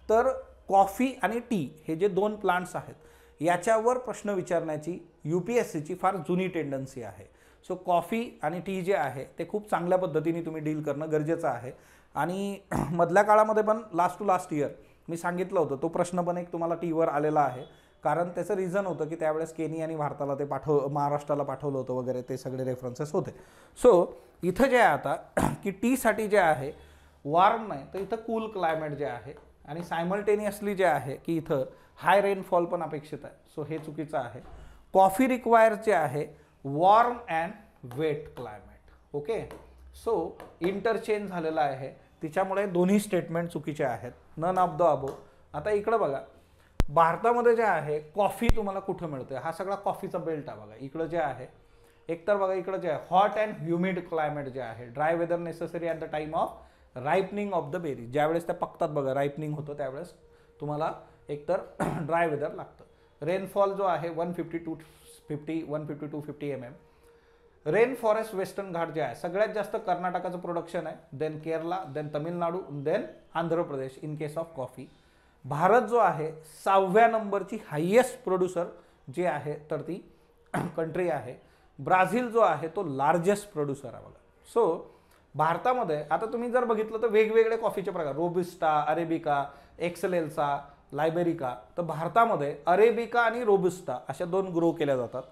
तर कॉफी आणि टी हे जे दोन प्लांट्स आहेत याच्यावर प्रश्न विचारण्याची UPSCची फार जुनी टेंडन्सी आहे. सो कॉफी आणि टी जे आहे ते खूप चांगल्या पद्धतीने तुम्ही डील करणं गरजेचं आहे. आणि मधल्या काळामध्ये पण लास्ट टू लास्ट इयर मी सांगितलं होतं तो प्रश्न पण एक तुम्हाला टीवर आलेला आहे. कारण त्याचं रिझन होतं की त्यावेळेस केनी आणि भारताला ते महाराष्ट्राला पाठवलं होतं वगैरे ते सगळे रेफरन्सेस होते. सो इथं जे आहे आता की टीसाठी जे आहे वॉर्म नाही तर इथं कूल क्लायमेट जे आहे आणि सायमल्टेनियसली जे आहे की इथं हाय रेनफॉल पण अपेक्षित आहे. सो हे चुकीचं आहे. कॉफी रिक्वायर जे आहे warm and wet climate. Okay. So interchange झालेला आहे तिच्यामुळे दोन्ही स्टेटमेंट चुकीचे आहेत. None of the above. आता इकडं बघा भारतामध्ये जे आहे कॉफी तुम्हाला कुठं मिळते हा सगळा कॉफीचा बेल्ट आहे बघा. इकडं जे आहे एकतर बघा इकडं जे आहे हॉट अँड ह्युमिड क्लायमेट जे आहे dry weather necessary at the time of ripening of the berry. ज्यावेळेस त्या पकतात बघा रायपनिंग होतं त्यावेळेस तुम्हाला एकतर ड्राय वेदर लागतं. रेनफॉल जो आहे 150 to 250 mm. Rain forest western Ghat जे आहे सगळ्यात जास्त कर्नाटकाचं प्रोडक्शन आहे. Then Kerala, then Tamil Nadu, then Andhra Pradesh in case of coffee. Bharat जो आहे 6व्या नंबरची हायेस्ट प्रोड्युसर जे आहे तर ती कंट्री आहे. ब्राझील जो आहे तो लार्जेस्ट प्रोड्युसर आहे बघा. सो भारतामध्ये आता तुम्ही जर बघितलं तर वेगवेगळे कॉफीचे प्रकार रोबिस्टा, अरेबिका, एक्सलेल्सा, लायबेरिका. तर भारतामध्ये अरेबिका आणि रोबिस्टा अशा दोन ग्रो केल्या जातात.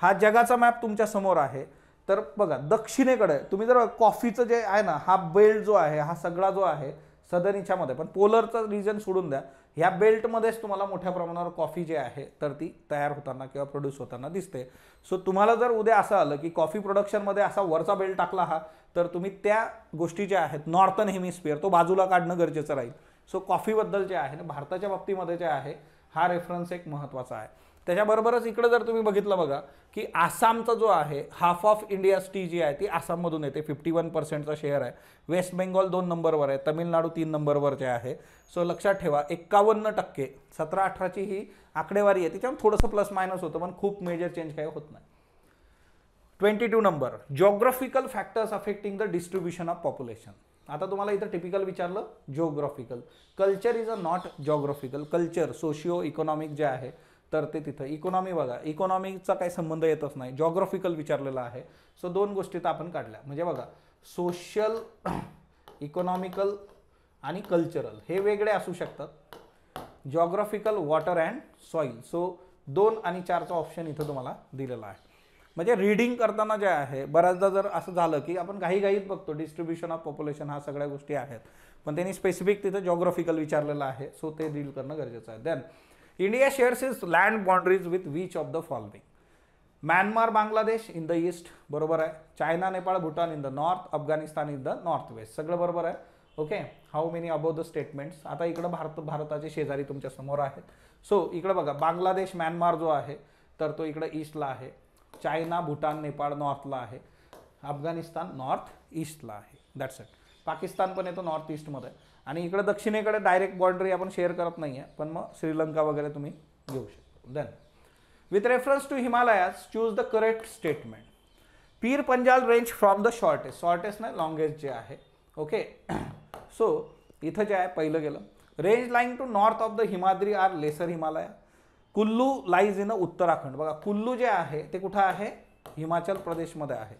हा जगाचा मॅप तुमच्या समोर आहे. तर बघा दक्षिणेकडे तुम्ही जर कॉफीचं जे आहे ना हा बेल्ट जो आहे हा सगळा जो आहे सदन याच्यामध्ये पण पोलरचं रिजन सोडून द्या ह्या बेल्टमध्येच तुम्हाला मोठ्या प्रमाणावर कॉफी जे आहे तर ती तयार होताना किंवा प्रोड्यूस होताना दिसते. सो तुम्हाला जर उद्या असं आलं की कॉफी प्रोडक्शनमध्ये असा वरचा बेल्ट टाकला हा तर तुम्ही त्या गोष्टी ज्या आहेत नॉर्थन हेमिस्फिअर तो बाजूला काढणं गरजेचं राहील. सो कॉफीबद्दल जे आहे ना भारताच्या बाबतीमध्ये जे आहे हा रेफरन्स एक महत्त्वाचा आहे. त्याच्याबरोबरच इकडे जर तुम्ही बघितलं बघा की आसामचा जो आहे हाफ ऑफ इंडियाज टी जी आहे ती आसाममधून येते. 51% शेअर आहे. वेस्ट बेंगॉल 2 नंबरवर आहे. तमिळनाडू 3 नंबरवर जे आहे. सो लक्षात ठेवा 51%. 17-18ची ही आकडेवारी आहे तिच्यावर थोडंसं प्लस मायनस होतं पण खूप मेजर चेंज काही होत नाही. 22 number geographical factors affecting the distribution of population. आता तुम्हाला इथं टिपिकल विचारलं geographical. Culture is a not geographical. Culture socio economic जे आहे तर ते तिथं. इकॉनॉमी बघा, इकॉनॉमीचा काही संबंध येतच नाही, जिओग्राफिकल विचारलेला आहे. सो दोन गोष्टी तर आपण काढल्या. म्हणजे बघा सोशल, इकॉनॉमिकल आणि कल्चरल हे वेगळे असू शकतात. Geographical, water and soil. So 2 आणि 4चा ऑप्शन इथं तुम्हाला दिलेला आहे. म्हणजे रीडिंग करताना जे आहे बऱ्याचदा जर असं झालं की आपण घाईघाईत बघतो डिस्ट्रीब्युशन ऑफ पॉप्युलेशन हा सगळ्या गोष्टी आहेत, पण त्यांनी स्पेसिफिक तिथं जिओग्राफिकल विचारलेलं आहे. सो ते डील करणं गरजेचं आहे. Then India shares is land boundaries with which of the following. Myanmar Bangladesh in the east, बरोबर आहे. China Nepal Bhutan in the north, Afghanistan in the north west, सगळं बरोबर आहे. Okay. How many above the statements. आता इकडं भारताचे शेजारी तुमच्या समोर आहेत. सो इकडं बघा बांगलादेश म्यानमार जो आहे तर तो इकडं ईस्टला आहे. चायना भूटान नेपाळ नॉर्थला आहे. अफगाणिस्तान नॉर्थ ईस्टला आहे. That's it. पाकिस्तान पण येतो नॉर्थ ईस्टमध्ये. आणि इकडे दक्षिणेकडे डायरेक्ट बाउंड्री आपण शेअर करत नाही आहे, पण मग श्रीलंका वगैरे तुम्ही घेऊ शकता. Then with reference to Himalayas choose the correct statement. Pir Panjal range from the shortest नाही लॉंगेस्ट जे आहे. ओके. सो इथं जे आहे पहिलं गेलं. Range line to north of the Himadri are lesser Himalaya. Kullu lies in Uttarakhand. बघा कुल्लू जे आहे ते कुठं आहे, हिमाचल प्रदेशमध्ये आहे.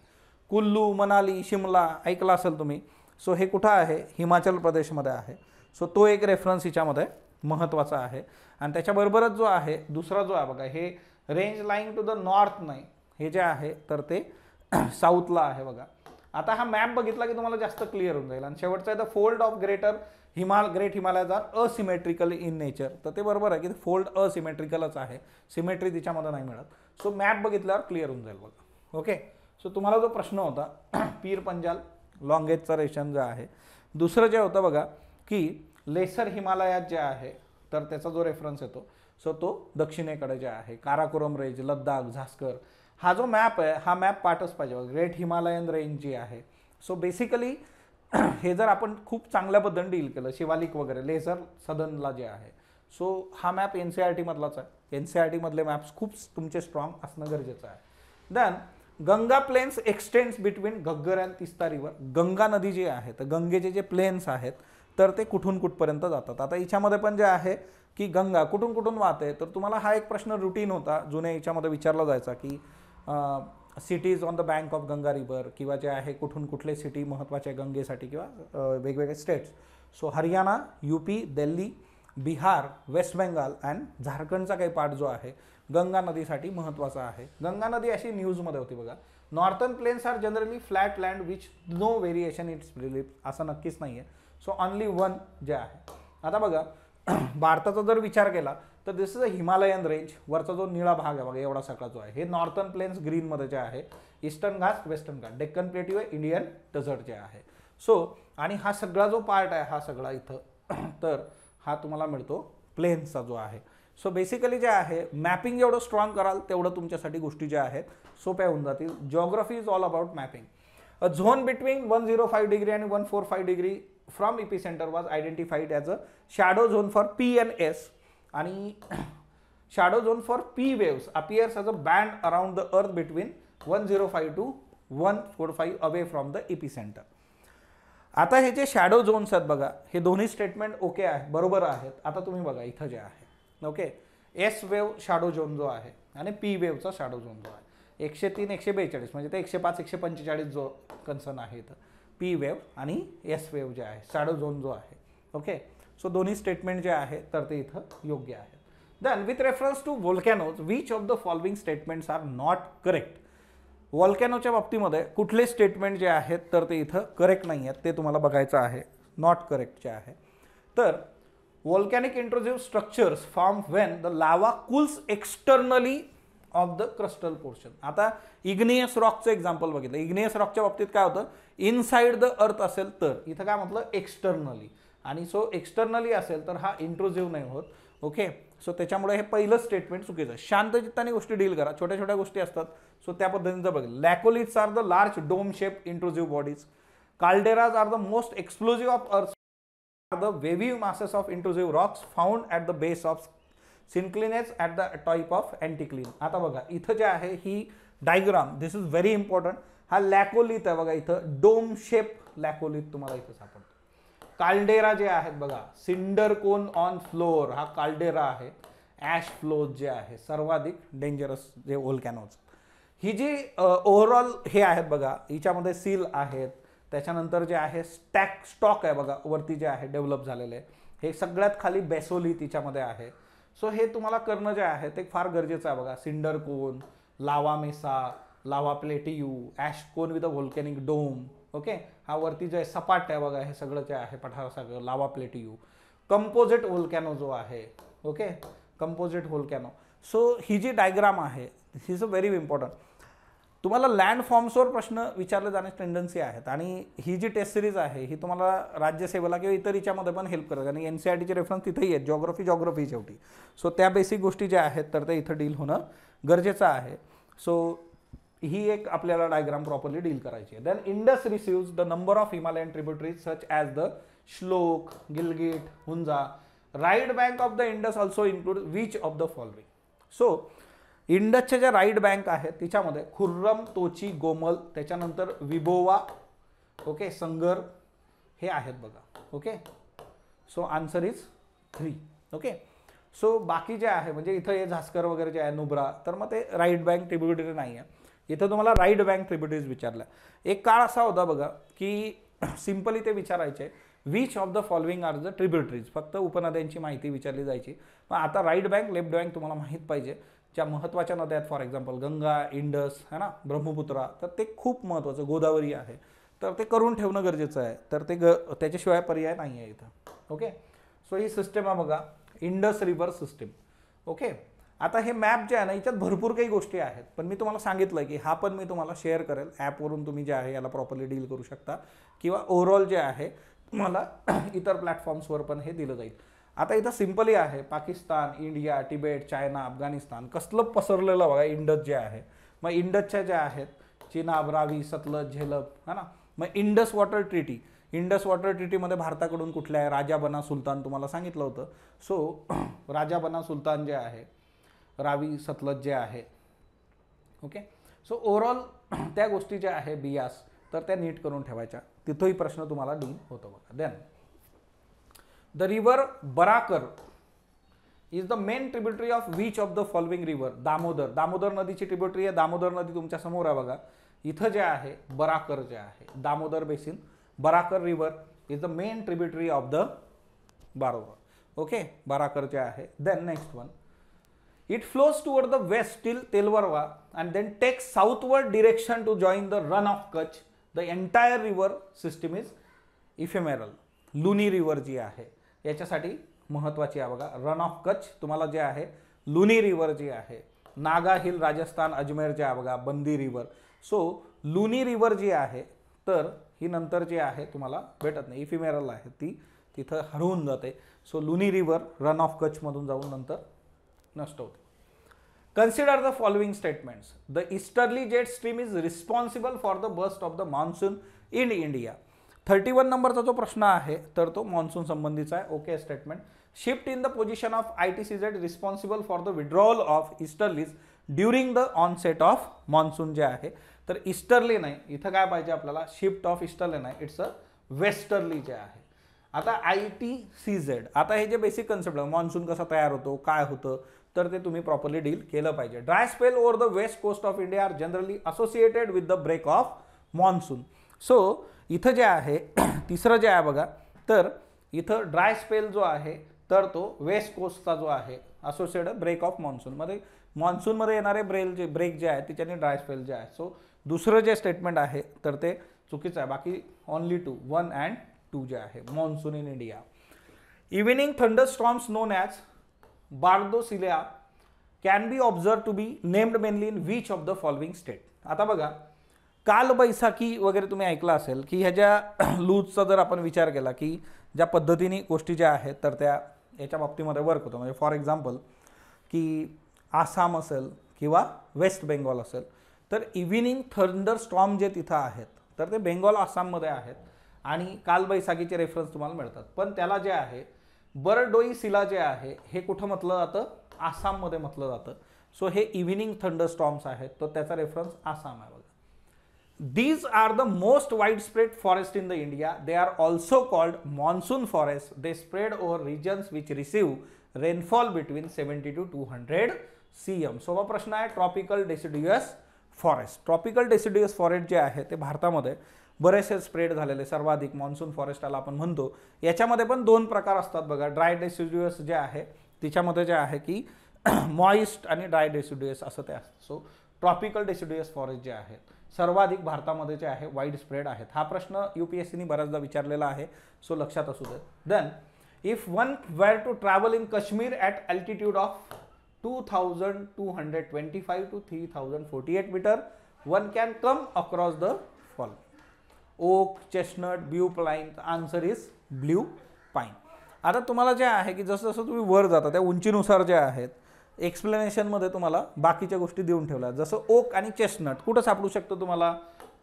कुल्लू, मनाली, शिमला ऐकलं असेल तुम्ही. सो हे कुठं आहे, हिमाचल प्रदेशमध्ये आहे. सो तो एक रेफरन्स हिच्यामध्ये महत्त्वाचा आहे. आणि त्याच्याबरोबरच जो आहे दुसरा जो आहे बघा, हे range line to the north नाही, हे जे आहे तर ते साऊथला आहे बघा. आता हा मॅप बघितला की तुम्हाला जास्त क्लिअर होऊन जाईल. आणि शेवटचं आहे the fold of great Himalayas are asymmetrical in nature. तर ते बरोबर आहे की फोल्ड असिमेट्रिकलच आहे, सिमेट्री तिच्यामध्ये नाही मिळत. सो मॅप बघितल्यावर क्लिअर होऊन जाईल बघा. ओके. सो तुम्हाला जो प्रश्न होता पीर पंजाल लॉंगेस्टचा रेशन जे आहे. दुसरं जे होतं बघा की लेसर हिमालयात जे आहे तर त्याचा जो रेफरन्स येतो सो तो दक्षिणेकडे जे आहे काराकोरम रेंज, लद्दाख, झास्कर. हा जो मॅप आहे हा मॅप पाठच पाहिजे. ग्रेट हिमालयन रेंज जी आहे. सो बेसिकली हे जर आपण खूप चांगल्या पद्धतीने डील केलं, शिवालिक वगैरे लेझर सदनला जे आहे. सो हा मॅप NCERT मधलाच आहे. NCERT मधले मॅप्स खूप तुमचे स्ट्रॉंग असणं गरजेचं आहे. Then Ganga plains extends between Ghaggar and Teesta river. Ganga नदी जी आहे तर गंगेचे जे प्लेन्स आहेत तर ते कुठून कुठपर्यंत जातात. आता याच्यामध्ये पण जे आहे की गंगा कुठून कुठून वाहते, तर तुम्हाला हा एक प्रश्न रुटीन होता जुन्या याच्यामध्ये विचारला जायचा की CTs on the bank of Ganga river, किंवा जे आहे कुठून कुठले सिटी महत्त्वाचे गंगेसाठी किंवा वेगवेगळे states. So Haryana, UP, Delhi, Bihar, west Bengal and झारखंडचा काही पार्ट जो आहे गंगा नदीसाठी महत्त्वाचा आहे. गंगा नदी अशी न्यूजमध्ये होती बघा. Northern plains are generally flat land which no variation its relief. असं नक्कीच नाही आहे. सो ऑनली वन जे आहे. आता बघा भारताचा जर विचार केला तर दिस इज अ हिमालयन रेंज. वरचा जो निळा भाग आहे बघा एवढा सगळा जो आहे हे नॉर्थर्न प्लेन्स ग्रीनमध्ये जे आहे. ईस्टर्न घाट, वेस्टर्न घाट, डेक्कन प्लेट्यू आहे, इंडियन डेझर्ट जे आहे. सो आणि हा सगळा जो पार्ट आहे हा सगळा इथं तर हा तुम्हाला मिळतो प्लेन्सचा जो आहे. सो बेसिकली जे आहे मॅपिंग जेवढं स्ट्रॉंग कराल तेवढं तुमच्यासाठी गोष्टी ज्या आहेत सोप्या होऊन जातील. Geography is all about mapping. A zone between 105 degree आणि 145 degree from epicentre was identified as a shadow zone for P and S. आणि shadow zone for P waves appears as a band around the earth between 105 to 145 away from the epicenter. आता हे जे shadow zones आहेत बघा हे दोन्ही statement okay आहे, बरोबर आहेत. आता तुम्ही बघा इथं जे आहे okay S wave shadow zone जो आहे आणि P वेव्हचा शॅडो झोन जो आहे 103, 142 म्हणजे ते 105, 145 जो कन्सर्न आहे इथं P वेव्ह आणि S वेव्ह जे आहे शॅडो झोन जो आहे. ओके. सो दोन्ही स्टेटमेंट जे आहे तर ते इथं योग्य आहेत. Then with reference to volcanoes which of the following statements are not correct. व्होल्कॅनोच्या बाबतीमध्ये कुठले स्टेटमेंट जे आहेत तर ते इथं करेक्ट नाही आहेत ते तुम्हाला बघायचं आहे. नॉट करेक्ट जे आहे तर volcanic intrusive structures form when the lava cools externally of the crustal portion. आता इग्नियस रॉकचं एक्झाम्पल बघितलं. इग्नियस रॉकच्या बाबतीत काय होतं इनसाइड द अर्थ असेल तर इथं काय म्हटलं एक्सटर्नली. आणि सो एक्सटर्नली असेल तर हा इंट्रुसिव्ह नाही होत. ओके. सो त्याच्यामुळे हे पहिलं स्टेटमेंट चुकीचं आहे. शांत चित्ताने गोष्टी डील करा. छोट्या छोट्या गोष्टी असतात सो त्या पद्धतीचं बघेल. Laccoliths are the large dome shape intrusive bodies. Calderas are the most explosive of earth. Are the wavy masses of intrusive rocks found at the base of synclines at the type of anticline. आता बघा इथं जे आहे ही diagram this is very important. हा laccolith आहे बघा, इथं डोम शेप लॅकोलिथ तुम्हाला इथं सापडतो. काल्डेरा जे आहेत बघा, सिंडर कोन ऑन फ्लोअर, हा काल्डेरा आहे. ॲश फ्लोज जे आहे सर्वाधिक डेंजरस जे व्होल्कॅनोज. ही जी ओव्हरऑल हे आहेत बघा, हिच्यामध्ये सील आहेत, त्याच्यानंतर जे आहे स्टॉक आहे बघा वरती जे आहे डेव्हलप झालेले, हे सगळ्यात खाली बेसोलिथ हिच्यामध्ये आहे. सो हे तुम्हाला करणं जे आहे ते फार गरजेचं आहे बघा. Cinder cone, lava mesa, lava plateau, ash cone with a volcanic dome. Okay, हा वरती जे सपाट आहे बघा, हे सगळं जे आहे पठार सगळं लावा प्लेटियू. कंपोजिट व्होल्कॅनो जो आहे, ओके, कंपोजिट व्होल्कॅनो. सो ही जी डायग्राम आहे he is a very important. तुम्हाला लँड फॉर्म्सवर प्रश्न विचारले जाण्याची टेंडन्सी आहेत आणि ही जी टेस्ट सिरीज आहे ही तुम्हाला राज्यसेवेला किंवा इतर याच्यामध्ये पण हेल्प करत, आणि NCERTचे रेफरन्स तिथेही आहेत. जॉग्रफी शेवटी. सो त्या बेसिक गोष्टी ज्या आहेत तर ते इथं डील होणं गरजेचं आहे. सो ही एक आपल्याला डायग्राम प्रॉपरली डील करायची आहे. Then Indus receives the number of Himalayan tributaries such as the Shyok, Gilgit, Hunza. Right bank of the Indus also include which of the following. So इंडसच्या ज्या राईट बँक आहेत तिच्यामध्ये खुर्रम, तोची, गोमल, त्याच्यानंतर विबोवा, ओके, संगर हे आहेत बघा. Okay, so answer is 3. Okay, so बाकी जे आहे म्हणजे इथं हे झास्कर वगैरे जे आहे, नुब्रा, तर मग ते राईट बँक ट्रिब्युटरी नाही आहे. इथं तुम्हाला राईट बँक ट्रिब्युटरीज विचारल्या. एक काळ असा होता बघा की सिम्पली ते विचारायचे which of the following are the tributaries, फक्त उपनद्यांची माहिती विचारली जायची. मग आता राईट बँक, लेफ्ट बँक तुम्हाला माहीत पाहिजे. ज्या महत्त्वाच्या नद्या आहेत, फॉर एक्झाम्पल गंगा, इंडस है ना, ब्रह्मपुत्रा, तर ते खूप महत्त्वाचं, गोदावरी आहे, तर ते करून ठेवणं गरजेचं आहे. तर ते त्याच्याशिवाय पर्याय नाही आहे इथं. ओके, सो ही सिस्टम आहे बघा, इंडस रिव्हर सिस्टीम. ओके, आता हे मॅप जे आहे ना याच्यात भरपूर काही गोष्टी आहेत, पण मी तुम्हाला सांगितलं की हा पण मी तुम्हाला शेअर करेल ॲपवरून, तुम्ही जे आहे याला प्रॉपरली डील करू शकता, किंवा ओव्हरऑल जे आहे तुम्हाला इतर प्लॅटफॉर्म्सवर पण हे दिलं जाईल. आता इथं सिम्पली आहे Pakistan, India, Tibet, China, Afghanistan, कसलं पसरलेलं बघा इंडस जे आहे. मग इंडसच्या ज्या आहेत चिनाब, रावी, सतलज, झेलम है ना. मग Indus water treaty, Indus water ट्रीटीमध्ये भारताकडून कुठल्या आहे, राजा बना सुलतान तुम्हाला सांगितलं होतं. सो राजा बना सुलतान जे आहे, रावी, सतलज जे आहे. ओके, सो ओव्हरऑल त्या गोष्टी ज्या आहे बियास, तर त्या नीट करून ठेवायच्या. तिथंही प्रश्न तुम्हाला डील होतो बघा. Then the river Barakar is the main tributary of which of the following river. Damodar, Damodar नदीची ट्रिब्युटरी आहे. दामोदर नदी तुमच्या समोर आहे बघा. इथं जे आहे बराकर जे आहे, Damodar basin, Barakar river is the main tributary of the बरोबर. ओके, बराकर जे आहे. Then next one, it flows toward the west till Telwarwa and then takes southward direction to join the run of Kutch. The entire river system is ephemeral. Luni river जी आहे याच्यासाठी महत्त्वाची आहे बघा. Run of Kutch तुम्हाला जे आहे, लुनी रिव्हर जी आहे, नागा हिल राजस्थान अजमेर जे आहे बघा, बंदी रिव्हर. सो लुनी रिव्हर जी आहे तर ही नंतर जी आहे तुम्हाला भेटत नाही, इफिमेरल आहे, ती तिथं हरवून जाते. So Luni river run of कच्छमधून जाऊन नंतर नष्ट होते. Consider the following statements. The easterly jet stream is responsible for the burst of the monsoon in India. 31 नंबरचा जो प्रश्न आहे तर तो मान्सून संबंधीचा आहे. Okay statement. Shift in the position of ITCZ responsible for the withdrawal of easterlies during the onset of monsoon जे आहे, तर ईस्टर्ली नाही, इथं काय पाहिजे आपल्याला, शिफ्ट ऑफ ईस्टर्ली नाही, इट्स अ वेस्टर्ली जे आहे. आता ITCZ, आता हे जे बेसिक कन्सेप्ट आहे, मान्सून कसा तयार होतो, काय होतं, तर ते तुम्ही प्रॉपरली डील केलं पाहिजे. Dry spell over the west coast of India are generally associated with the break of monsoon. So इथं जे आहे तिसरं जे आहे बघा, तर इथं ड्राय स्पेल जो आहे तर तो वेस्ट कोस्टचा जो आहे असोसिएटेड ब्रेक ऑफ मान्सूनमध्ये, मान्सूनमध्ये येणारे ब्रेक जे आहे त्याच्याने ड्राय स्पेल जे आहे. सो दुसरं जे स्टेटमेंट आहे तर ते चुकीचं आहे. बाकी ओनली 2, 1 and 2 जे आहे monsoon in India. Evening thunderstorms known as Bordoisila can be observe to be named mainly in which of the following state. आता बघा, कालबैसाखी वगैरे तुम्ही ऐकलं असेल की ह्याच्या लूजचा जर आपण विचार केला की ज्या पद्धतीने गोष्टी ज्या आहेत तर त्या याच्या बाबतीमध्ये वर्क होतं. म्हणजे फॉर एक्झाम्पल की आसाम असेल किंवा वेस्ट बेंगॉल असेल, तर इव्हिनिंग थंडरस्टॉर्म जे तिथं आहेत तर ते बेंगॉल आसाममध्ये आहेत आणि कालबैसाखीचे रेफरन्स तुम्हाला मिळतात. पण त्याला जे आहे बरडोईसिला जे आहे हे कुठं म्हटलं जातं, आसाममध्ये म्हटलं जातं. सो हे इव्हिनिंग थंडरस्टॉर्म्स आहेत, तर त्याचा रेफरन्स आसाम आहे बघा. These are the most widespread forest in the India. They are also called monsoon forests. They spread over regions which receive rainfall between 70 to 200 cm. सोपा प्रश्न आहे ट्रॉपिकल डेसिड्युअस फॉरेस्ट. ट्रॉपिकल डेसिड्युअस फॉरेस्ट जे आहे ते भारतामध्ये बरेचसे स्प्रेड झालेले सर्वाधिक मॉन्सून फॉरेस्टला आपण म्हणतो. याच्यामध्ये पण दोन प्रकार असतात बघा. ड्राय डेसिड्युअस जे आहे तिच्यामध्ये जे आहे की मॉइस्ट आणि ड्राय डेसिड्युअस असं ते असतं. सो ट्रॉपिकल डेसिड्युअस फॉरेस्ट जे आहेत सर्वाधिक भारतामध्ये जे आहे वाईड स्प्रेड आहेत. हा प्रश्न UPSCने बऱ्याचदा विचारलेला आहे, सो लक्षात असू दे. Then if one were to travel in Kashmir at altitude of 2225 to 3048 metre, one can come across the fall. Oak, chestnut, blue pine. Answer is blue pine. आता तुम्हाला जे आहे की जसं जसं तुम्ही वर जाता त्या उंचीनुसार जे आहेत एक्सप्लेनेशनमध्ये तुम्हाला बाकीच्या गोष्टी देऊन ठेवल्या. जसं ओक आणि चेस्टनट कुठं सापडू शकतं तुम्हाला,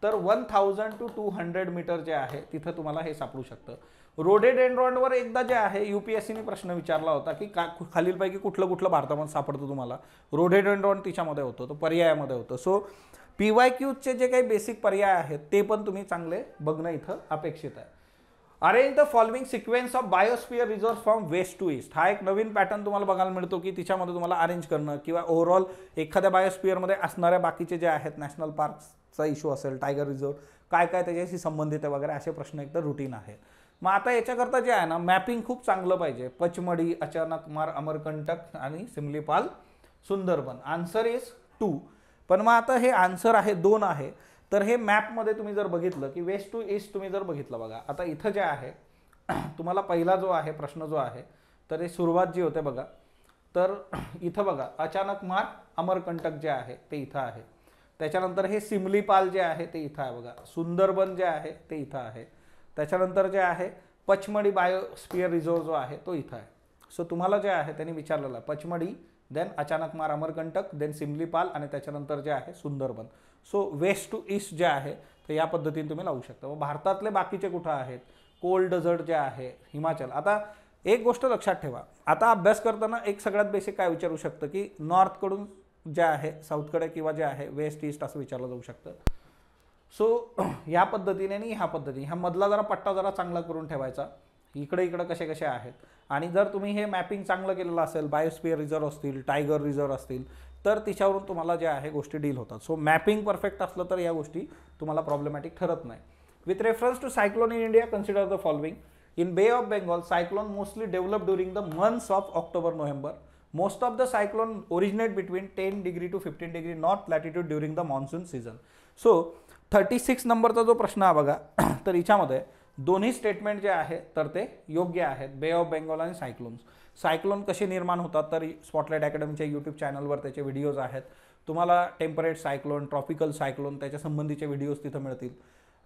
तर 1000 to 200 मीटर जे आहे तिथं तुम्हाला हे सापडू शकतं. रोडेडेंड्रॉनवर एकदा जे आहे UPSCने प्रश्न विचारला होता की खालीलपैकी कुठलं कुठलं भारतामध्ये सापडतं तुम्हाला. रोडेडेंड्रॉन तिच्यामध्ये होतं, तो पर्यायामध्ये होतं. सो PYQचे जे काही बेसिक पर्याय आहेत ते पण तुम्ही चांगले बघणं इथं अपेक्षित आहे. Arrange the following sequence of biosphere reserve from west to east. हा एक नवीन पॅटर्न तुम्हाला बघायला मिळतो की तिच्यामध्ये तुम्हाला अरेंज करणं किंवा ओव्हरऑल एखाद्या बायोस्फियरमध्ये असणाऱ्या बाकीचे जे आहेत नॅशनल पार्कचा इश्यू असेल, टायगर रिझर्व्ह काय काय त्याच्याशी संबंधित आहे वगैरे असे प्रश्न एकदा रुटीन आहे. मग आता याच्याकरता जे आहे ना मॅपिंग खूप चांगलं पाहिजे. पचमढी, अचानकमार, अमरकंटक आणि सिमलीपाल, सुंदरबन. Answer is 2. पण मग आता हे आन्सर आहे 2 आहे. तर हे मॅपमध्ये तुम्ही जर बघितलं की वेस्ट टू ईस्ट तुम्ही जर बघितलं बघा. आता इथं जे आहे तुम्हाला पहिला जो आहे प्रश्न जो आहे तर हे सुरुवात जी होते बघा, तर इथं बघा अचानकमार, अमरकंटक जे आहे ते इथं आहे. त्याच्यानंतर हे सिमलीपाल जे आहे ते इथं आहे बघा. सुंदरबन जे आहे ते इथं आहे. त्याच्यानंतर जे आहे पचमढी बायोस्फियर रिझर्व्ह जो आहे तो इथं आहे. सो तुम्हाला जे आहे त्यांनी विचारलेलं आहे पचमढी, देन अचानकमार, अमरकंटक, देन सिमलीपाल आणि त्याच्यानंतर जे आहे Sundarban. So west to east जे आहे तर या पद्धतीने तुम्ही लावू शकता. व भारतातले बाकीचे कुठं आहेत, कोल्ड डेझर्ट जे आहे हिमाचल. आता एक गोष्ट लक्षात ठेवा, आता अभ्यास करताना एक सगळ्यात बेसिक काय विचारू शकतं की नॉर्थकडून जे आहे साऊथकडे किंवा जे आहे वेस्ट ईस्ट असं विचारलं जाऊ शकतं. सो ह्या पद्धतीने आणि ह्या पद्धतीने ह्या मधला जरा पट्टा जरा चांगला करून ठेवायचा. इकडे इकडे कसे कसे आहेत. आणि जर तुम्ही हे मॅपिंग चांगलं केलेलं असेल, बायोस्फियर रिझर्व्ह असतील, टायगर रिझर्व्ह असतील, तर तिच्यावरून तुम्हाला जे आहे गोष्टी डील होतात. सो मॅपिंग परफेक्ट असलं तर या गोष्टी तुम्हाला प्रॉब्लेमॅटिक ठरत नाही. With reference to cyclone in India consider the following. In Bay of Bengal cyclone mostly develop during the months of October November. Most of the cyclone originate between 10 degree to 15 degree north latitude during the monsoon season. So 36 नंबरचा जो प्रश्न आहे बघा, तर याच्यामध्ये दोन्ही statement जे आहे तर ते योग्य आहेत. बे ऑफ बेंगॉल आणि सायक्लोन्स. सायक्लोन कसे निर्माण होतात तर स्पॉटलाइट अकॅडमीच्या यूट्यूब चॅनलवर त्याचे व्हिडिओज आहेत. तुम्हाला टेम्परेट सायक्लोन, ट्रॉपिकल सायक्लोन त्याच्या संबंधीचे व्हिडिओज तिथं मिळतील.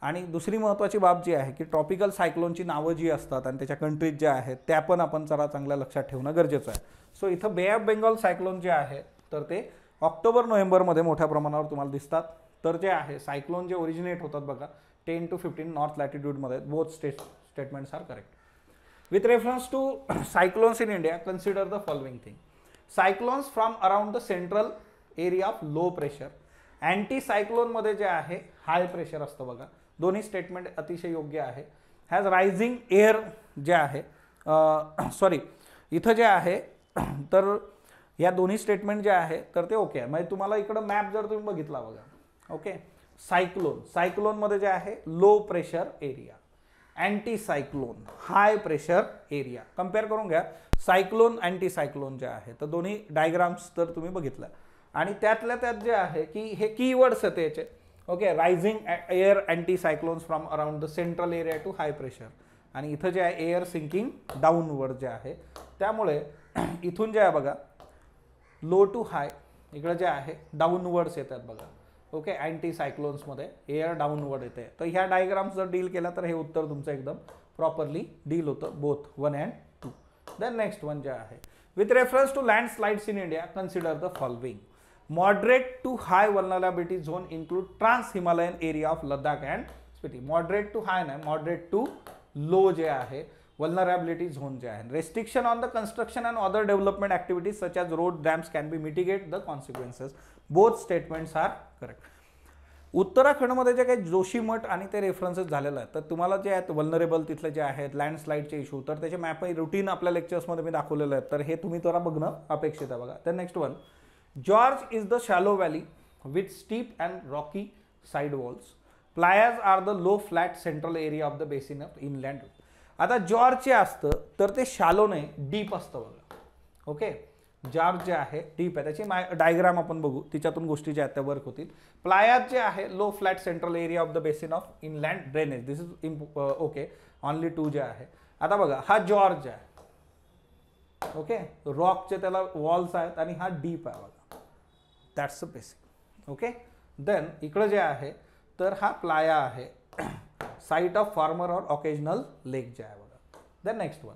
आणि दुसरी महत्त्वाची बाब जी आहे की ट्रॉपिकल सायक्लोनची नावं जी असतात आणि त्याच्या कंट्रीज ज्या आहेत त्या पण आपण जरा चांगल्या लक्षात ठेवणं गरजेचं आहे. सो इथं बे ऑफ बेंगॉल सायक्लोन जे आहे तर ते ऑक्टोबर नोव्हेंबरमध्ये मोठ्या प्रमाणावर तुम्हाला दिसतात. तर जे आहे सायक्लोन जे ओरिजिनेट होतात बघा 10 to 15 नॉर्थ लॅटिट्यूडमध्ये. Both statements are correct. With reference to cyclones in India consider the following thing. Cyclones from around the central area of low pressure. Anti सायक्लोनमध्ये जे आहे हाय प्रेशर असतं बघा. दोन्ही स्टेटमेंट अतिशय योग्य आहे. हॅज रायझिंग एअर जे आहे सॉरी इथं जे आहे तर या दोन्ही स्टेटमेंट जे आहे तर ते ओके आहे. म्हणजे तुम्हाला इकडं मॅप जर तुम्ही बघितला बघा, ओके, सायक्लोनमध्ये जे आहे low pressure area, anti cyclone high pressure area. Compare करून घ्या सायक्लोन अँटी सायक्लोन जे आहे तर दोन्ही डायग्राम्स तर तुम्ही बघितलं. आणि त्यातल्या त्यात जे आहे की हे कीवर्ड्स आहेत याचे, okay, rising air anti cyclones from around the central area to high pressure. आणि इथं जे आहे एअर सिंकिंग डाऊनवर्ड जे आहे. त्यामुळे इथून जे आहे बघा लो टू हाय इकडे जे आहे डाऊनवर्ड्स येतात बघा. ओके, अँटी सायक्लोन्समध्ये एअर डाऊनवर्ड येते. तर ह्या डायग्राम्स जर डील केला तर हे उत्तर तुमचं एकदम प्रॉपरली डील होतं, both 1 and 2. Then next one जे आहे with reference to landslides in India consider the following. Moderate to high vulnerability zone include trans Himalayan area of Ladakh and Spiti. Moderate to high नाही, मॉडरेट टू लो जे आहे vulnerability zone जे आहे. Restriction on the construction and other development activities such as road dams can be mitigate the consequences. Both statements are correct. उत्तराखंडमध्ये जे काही जोशी मठ आणि ते रेफरन्सेस झालेलं आहे, तर तुम्हाला जे आहेत वल्नरेबल तिथले जे आहेत लँडस्लाईडचे इश्यू, तर त्याचे मॅप रुटीन आपल्या लेक्चर्समध्ये मी दाखवलेलं आहे, तर हे तुम्ही जरा बघणं अपेक्षित आहे बघा. तर next one, gorge is the shallow valley with steep and rocky side walls. Playas are the low flat central area of the basin of inland. आता जॉर्ज जे असतं तर ते शॅलो नाही, डीप असतं बघा. ओके, जॉर्ज जे आहे डीप आहे, त्याची डायग्राम आपण बघू, तिच्यातून गोष्टी ज्या आहेत त्या वर्क होतील. प्लायाज जे आहे low flat central area of the basin of inland drainage. This is okay, only 2 जे आहे. आता बघा हा जॉर्ज आहे. ओके, रॉकचे त्याला वॉल्स आहेत आणि हा डीप आहे बघा. That's a basic. Okay, then इकडं जे आहे तर हा प्लाया आहे, site of former or occasional lake जे आहे बघा. Then next one,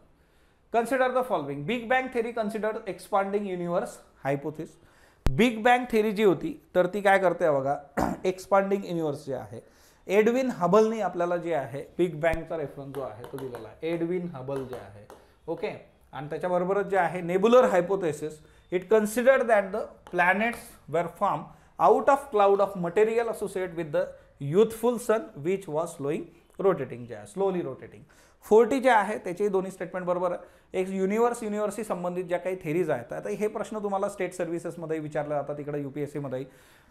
consider the following. Big bang theory consider expanding universe hypothesis. Big bang theory जी होती तर ती काय करते बघा, एक्सपांडिंग युनिवर्स जे आहे. एडविन हबलनी आपल्याला जे आहे बिग बँगचा रेफरन्स जो आहे तो दिलेला आहे, एडविन हबल जे आहे. ओके, आणि त्याच्याबरोबरच जे आहे nebular hypothesis. It considered that the planets were form out of cloud of material associate with the youthful sun which was rotating जे आहे, स्लोली रोटेटिंग. 40 जे आहे त्याचे दोन्ही स्टेटमेंट बरोबर आहे. एक युनिव्हर्सशी संबंधित ज्या काही थेरीज आहेत, आता हे प्रश्न तुम्हाला स्टेट सर्व्हिसेसमध्ये विचारले जातात इकडे UPSCमध्ये.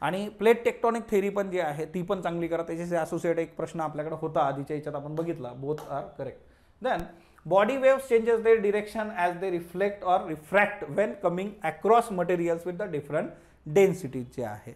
आणि प्लेट टेक्टॉनिक थेरी पण जी आहे ती पण चांगली करा, त्याच्याशी असोसिएट एक प्रश्न आपल्याकडे होता आधीच्या याच्यात आपण बघितला. Both are correct. Then body waves changes their direction as they reflect or refract when coming across materials with the different densities जे आहे.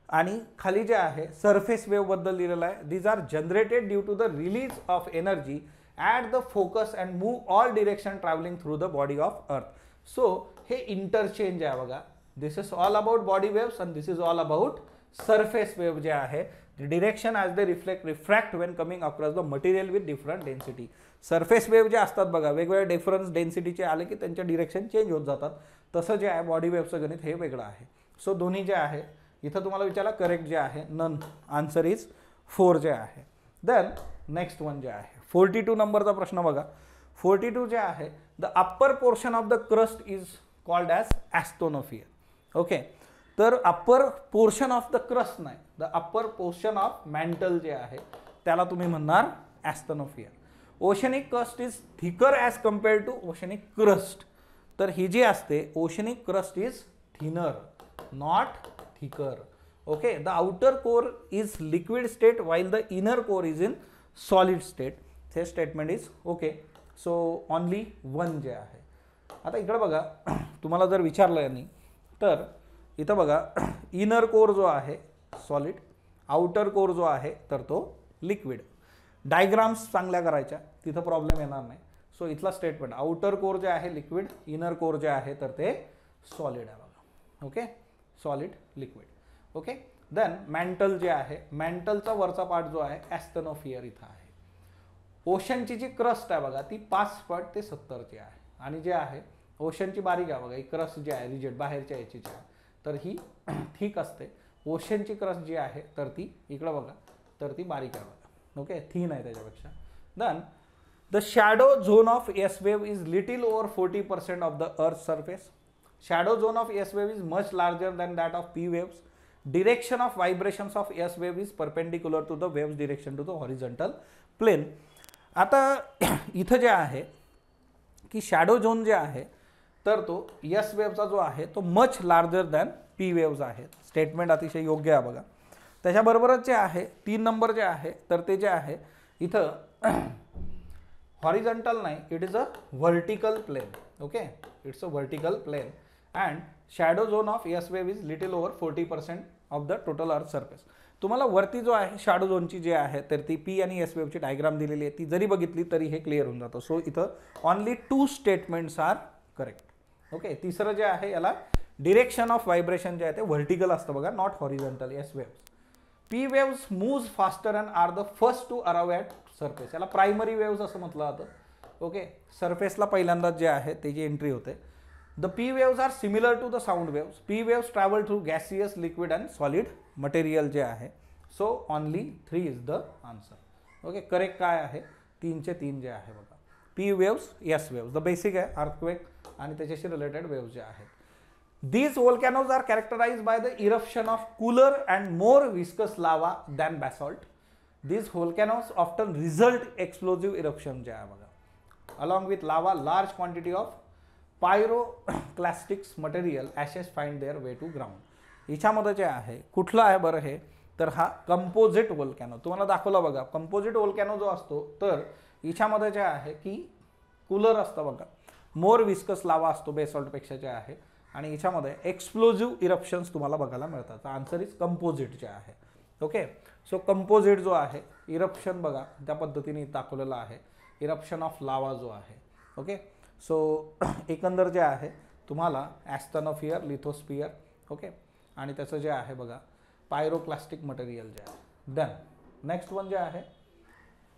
आणि खाली जे आहे सरफेस वेव्हबद्दल लिहिलेलं आहे. These are generated due to the release of energy at the focus and move all direction travelling through the body of earth. So हे इंटरचेंज आहे बघा. This is all about body waves and this is all about surface wave जे आहे. Direction as they refract when coming across the material with different density. Surface wave जे असतात बघा, वेगवेगळ्या difference डेन्सिटीचे आले की त्यांच्या डिरेक्शन चेंज होत जातात. तसं जे आहे बॉडी वेव्हचं गणित हे वेगळं आहे. सो दोन्ही जे आहे इथं तुम्हाला विचारला करेक्ट जे आहे नन, आन्सर इज 4 जे आहे. देन नेक्स्ट वन जे आहे 42 नंबरचा प्रश्न बघा. 42 जे आहे, the upper portion of the crust is called as asthenosphere. Okay, तर upper portion of the crust नाही, the upper portion of mantle जे आहे त्याला तुम्ही म्हणणार asthenosphere. Oceanic crust is thicker as compared to oceanic crust. तर ही जी असते oceanic crust is thinner, not thicker. Okay, the outer core is liquid state while the inner core is in solid state. This statement is okay. So only 1 जे आहे. आता इकडे बघा, तुम्हाला जर विचारलं यांनी तर इथं बघा इनर कोर जो आहे सॉलिड, आउटर कोर जो आहे तर तो लिक्विड. डायग्राम्स चांगल्या करायच्या, तिथं प्रॉब्लेम येणार नाही. सो इथला स्टेटमेंट आउटर कोर जे आहे लिक्विड, इनर कोर जे आहे तर ते सॉलिड आहे बघा. Okay, solid liquid. Okay, then mantle जे आहे, मॅन्टलचा वरचा पार्ट जो आहे ॲस्टोनोफियर इथं आहे. ओशनची जी क्रस्ट आहे बघा ती 5 ते 70 ची आहे. आणि जे आहे ओशनची बारीक आहे बघा, ही क्रस्ट जी आहे रिजिड बाहेरच्या याची जी आहे तर ही थिक असते. ओशनची क्रस्ट जी आहे तर ती इकडं बघा तर ती बारीक आहे बघा. ओके, थिन आहे त्याच्यापेक्षा. Then the shadow zone of S wave is little over 40% of the earth surface. Shadow zone of S wave is much larger than that of P waves. Direction of vibrations of S wave is perpendicular to the wave's direction to the horizontal plane. आता इथं जे आहे की shadow zone जे आहे तर तो S वेव्हचा जो आहे तो much larger than P waves आहे. स्टेटमेंट अतिशय योग्य आहे बघा. त्याच्याबरोबरच जे आहे 3 नंबर जे आहे तर ते जे आहे इथं हॉरिझॉन्टल नाही, it is a vertical plane. Okay, it's a vertical plane and shadow zone of S wave is little over 40% of the total earth surface. तुम्हाला वरती जो आहे शॅडो झोनची जी आहे तर ती पी आणि एस वेव्हची डायग्राम दिलेली आहे, ती जरी बघितली तरी हे क्लिअर होऊन जातं. सो इथं only 2 statements are correct. Okay, तिसरं जे आहे याला डिरेक्शन ऑफ व्हायब्रेशन जे आहे ते व्हर्टिकल असतं बघा, not horizontal. S waves, P waves moves faster and are the first to arrive at surface. याला प्रायमरी वेव्स असं म्हटलं जातं. ओके, सरफेसला पहिल्यांदाच जे आहे त्याची एंट्री होते. The P waves are similar to the sound waves. P waves travel through gaseous, liquid and solid material जे आहे. So only 3 is the answer. Okay, correct काय आहे 3चे 3 जे आहे बघा. P waves, S waves the basic आहे, earthquake आणि त्याच्याशी रिलेटेड वेव्स जे आहेत. These volcanoes are characterized by the eruption of cooler and more viscous lava than basalt. These volcanoes often result explosive eruption जे आहे बघा, along with lava large quantity of pyroclastics material ashes find their way to ground. याच्यामध्ये जे आहे कुठला आहे बरं हे, तर हा कंपोजिट वोल्कॅनो तुम्हाला दाखवला बघा. कंपोजिट वोल्कॅनो जो असतो तर याच्यामध्ये जे आहे की कूलर असतं बघा, मोर विस्कस लावा असतो बेसॉल्टपेक्षा जे आहे, आणि याच्यामध्ये एक्सप्लोजिव्ह इरप्शन्स तुम्हाला बघायला मिळतात. आन्सर इज कंपोजिट जे आहे. ओके, सो कंपोजिट जो आहे इरप्शन बघा त्या पद्धतीने दाखवलेला आहे, इरप्शन ऑफ लावा जो आहे. ओके, सो एकंदर जे आहे तुम्हाला ॲस्थेनोस्फियर, लिथोस्फियर, ओके, आणि त्याचं जे आहे बघा पायरोक्लास्टिक मटेरियल जे आहे. देन नेक्स्ट वन जे आहे,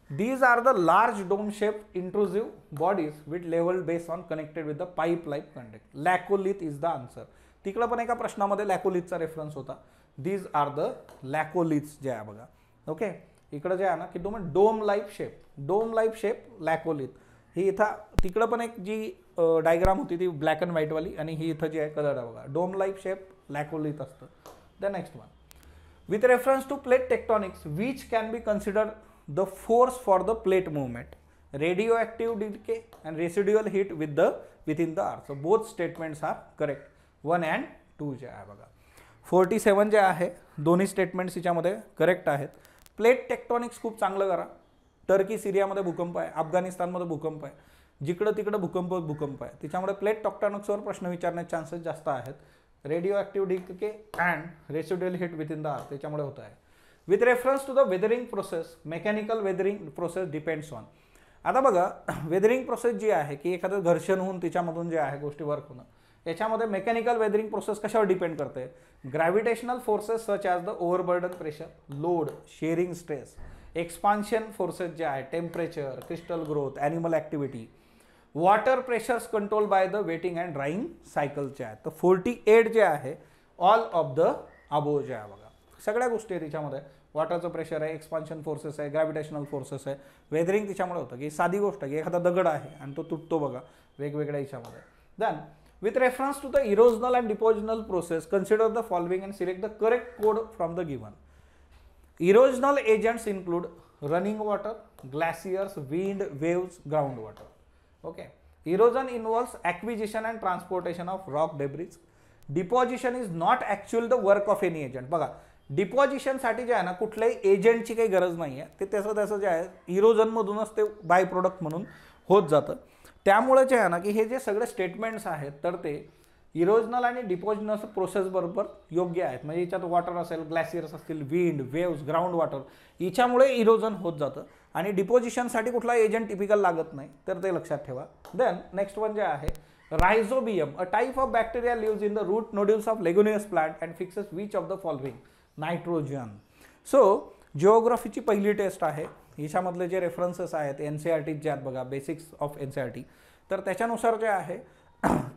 these are the large dome shaped intrusive bodies with level base on connected with the pipe like conduct. Laccolith is the answer. तिकडे पण एका प्रश्नामध्ये लॅकोलिथचा रेफरन्स होता. these are the लॅकोलिथ्स जे आहे बघा. ओके, इकडे जे आहे ना की तुम्ही डोम लाईफ शेप लॅकोलिथ, ही इथं तिकडे पण एक जी डायग्राम होती ती ब्लॅक अँड व्हाईट वाली, आणि ही इथं जी आहे कलर आहे बघा, डोम लाईफ शेप लॅकोलिथ असतं. The next one, with reference to plate tectonics which can be considered the force for the plate movement, radioactive decay and residual heat within the earth. So both statements are correct. 1 and 2 जे आहे बघा. 47 जे आहे दोन्ही statements याच्यामध्ये correct आहेत. Plate टेक्टॉनिक्स खूप चांगलं करा. टर्की सिरियामध्ये भूकंप आहे, अफगाणिस्तानमध्ये भूकंप आहे, जिकडं तिकडं भूकंप आहे, त्याच्यामुळे प्लेट टेक्टॉनिक्सवर प्रश्न विचारण्याचे चान्सेस जास्त आहेत. Radioactive decay and residual heat within the earth त्याच्यामुळे होत आहे. With reference to the weathering process, mechanical weathering process depends on. आता बघा वेदरिंग प्रोसेस जी आहे की एखादं घर्षण होऊन त्याच्यामधून जे आहे गोष्टी वर्क होणं, याच्यामध्ये मेकॅनिकल वेदरिंग प्रोसेस कशावर डिपेंड करते? Gravitational forces such as the overburden pressure, load, shearing stress, expansion forces जे आहे, temperature, crystal growth, animal activity, water pressures control by the wetting and drying cycle जे आहे. तर 48 जे आहे ऑल ऑफ द अबोव जे आहे बघा, सगळ्या गोष्टी आहेत त्याच्यामध्ये. वॉटरचं प्रेशर आहे, एक्सपान्शन फोर्सेस आहे, ग्रॅव्हिटेशनल फोर्सेस आहे, वेदरिंग त्याच्यामुळे होतं की साधी गोष्ट आहे की एखादा दगड आहे आणि तो तुटतो बघा वेगवेगळ्या याच्यामध्ये. Then with reference to the erosional and depositional process consider the following and select the correct code from the given. Erosional agents include running water, glaciers, wind, waves, ground water. Okay, erosion involves acquisition and transportation of rock debris. Deposition is not actual the work of any agent. बघा डिपॉझिशनसाठी जे आहे ना कुठल्याही एजंटची काही गरज नाही आहे, ते त्याचं जे आहे इरोजनमधूनच ते बाय प्रोडक्ट म्हणून होत जातं. त्यामुळे जे आहे ना की हे जे सगळे स्टेटमेंट्स आहेत तर ते इरोजनल आणि डिपॉझिशनल प्रोसेस बरोबर योग्य आहेत. म्हणजे याच्यात वॉटर असेल, ग्लासियर्स असतील, विंड, वेव्स, ग्राउंड वॉटर, याच्यामुळे इरोजन होत जातं आणि डिपॉझिशनसाठी कुठला एजंट टिपिकल लागत नाही, तर ते लक्षात ठेवा. देन नेक्स्ट वन जे आहे, rhizobium, a type of bacteria lives in the root nodules of leguminous plant and fixes which of the following. Nitrogen. So जिओग्राफीची पहिली टेस्ट आहे, याच्यामधले जे रेफरन्सेस आहेत NCERT जे आहेत बघा, बेसिक्स ऑफ NCERT, तर त्याच्यानुसार जे आहे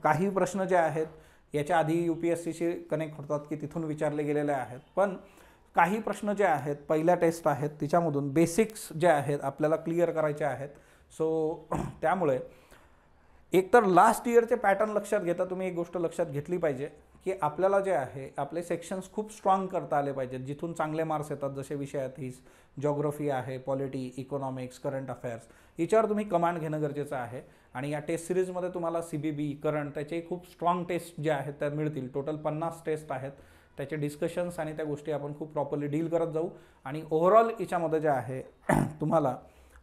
काही प्रश्न जे आहेत याच्या आधी UPSCशी कनेक्ट होतात की तिथून विचारले गेलेले आहेत, पण काही प्रश्न जे आहेत पहिल्या टेस्ट आहेत त्याच्यामधून बेसिक्स जे आहेत आपल्याला क्लिअर करायचे आहेत. सो त्यामुळे एकतर लास्ट इयरचे पॅटर्न लक्षात घेता तुम्ही एक गोष्ट लक्षात घेतली पाहिजे की आपल्याला जे आहे आपले सेक्शन्स खूप स्ट्रॉंग करता आले पाहिजेत, जिथून चांगले मार्क्स येतात. जसे विषय आहेत ही जॉग्राफी आहे, पॉलिटी, इकॉनॉमिक्स, करंट अफेअर्स, याच्यावर तुम्ही कमांड घेणं गरजेचं आहे. आणि या टेस्ट सिरीजमध्ये तुम्हाला CBB, करंट, त्याचे खूप स्ट्रॉंग टेस्ट जे आहेत त्या मिळतील. टोटल 50 टेस्ट आहेत, त्याचे डिस्कशन्स आणि त्या गोष्टी आपण खूप प्रॉपरली डील करत जाऊ. आणि ओव्हरऑल याच्यामध्ये जे आहे तुम्हाला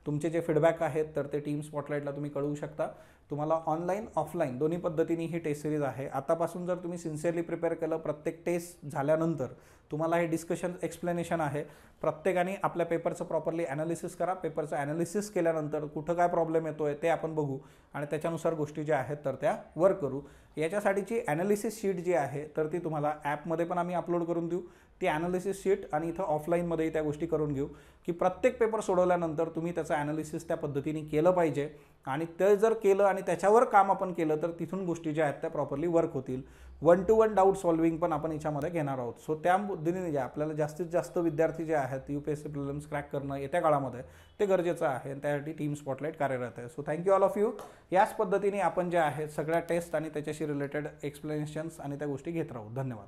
तुमचे जे फीडबॅक आहेत तर ते टीम स्पॉटलाईटला तुम्ही कळवू शकता. तुम्हाला ऑनलाईन ऑफलाईन दोन्ही पद्धतीने ही टेस्ट सिरीज आहे. आतापासून जर तुम्ही सिन्सिअरली प्रिपेअर केलं, प्रत्येक टेस्ट झाल्यानंतर तुम्हाला हे डिस्कशन एक्सप्लेनेशन आहे. प्रत्येकाने आपल्या पेपरचं प्रॉपरली ॲनालिसिस करा. पेपरचं ॲनालिसिस केल्यानंतर कुठं काय प्रॉब्लेम येतो आहे ते आपण बघू आणि त्याच्यानुसार गोष्टी ज्या आहेत तर त्या वर्क करू. याच्यासाठीची ॲनालिसिस शीट जी आहे तर ती तुम्हाला ॲपमध्ये पण आम्ही अपलोड करून देऊ. ती ॲनालिसिस शीट आणि इथं ऑफलाईनमध्येही त्या गोष्टी करून घेऊ की प्रत्येक पेपर सोडवल्यानंतर तुम्ही त्याचं ॲनालिसिस त्या पद्धतीने केलं पाहिजे आणि ते जर केलं आणि त्याच्यावर काम आपण केलं तर तिथून गोष्टी ज्या आहेत त्या प्रॉपरली वर्क होतील. 1 to 1 डाऊट सॉल्विंग पण आपण याच्यामध्ये घेणार आहोत. सो त्या पद्धतीने जे आपल्याला जास्तीत जास्त विद्यार्थी जे आहेत UPSC प्रिलिम्स क्रॅक करणं येत्या काळामध्ये ते गरजेचं आहे आणि त्यासाठी टीम स्पॉटलाईट कार्यरत आहे. So thank you all of you. याच पद्धतीने आपण जे आहेत सगळ्या टेस्ट आणि त्याच्याशी रिलेटेड एक्सप्लेनेशन्स आणि त्या गोष्टी घेत राहू. धन्यवाद.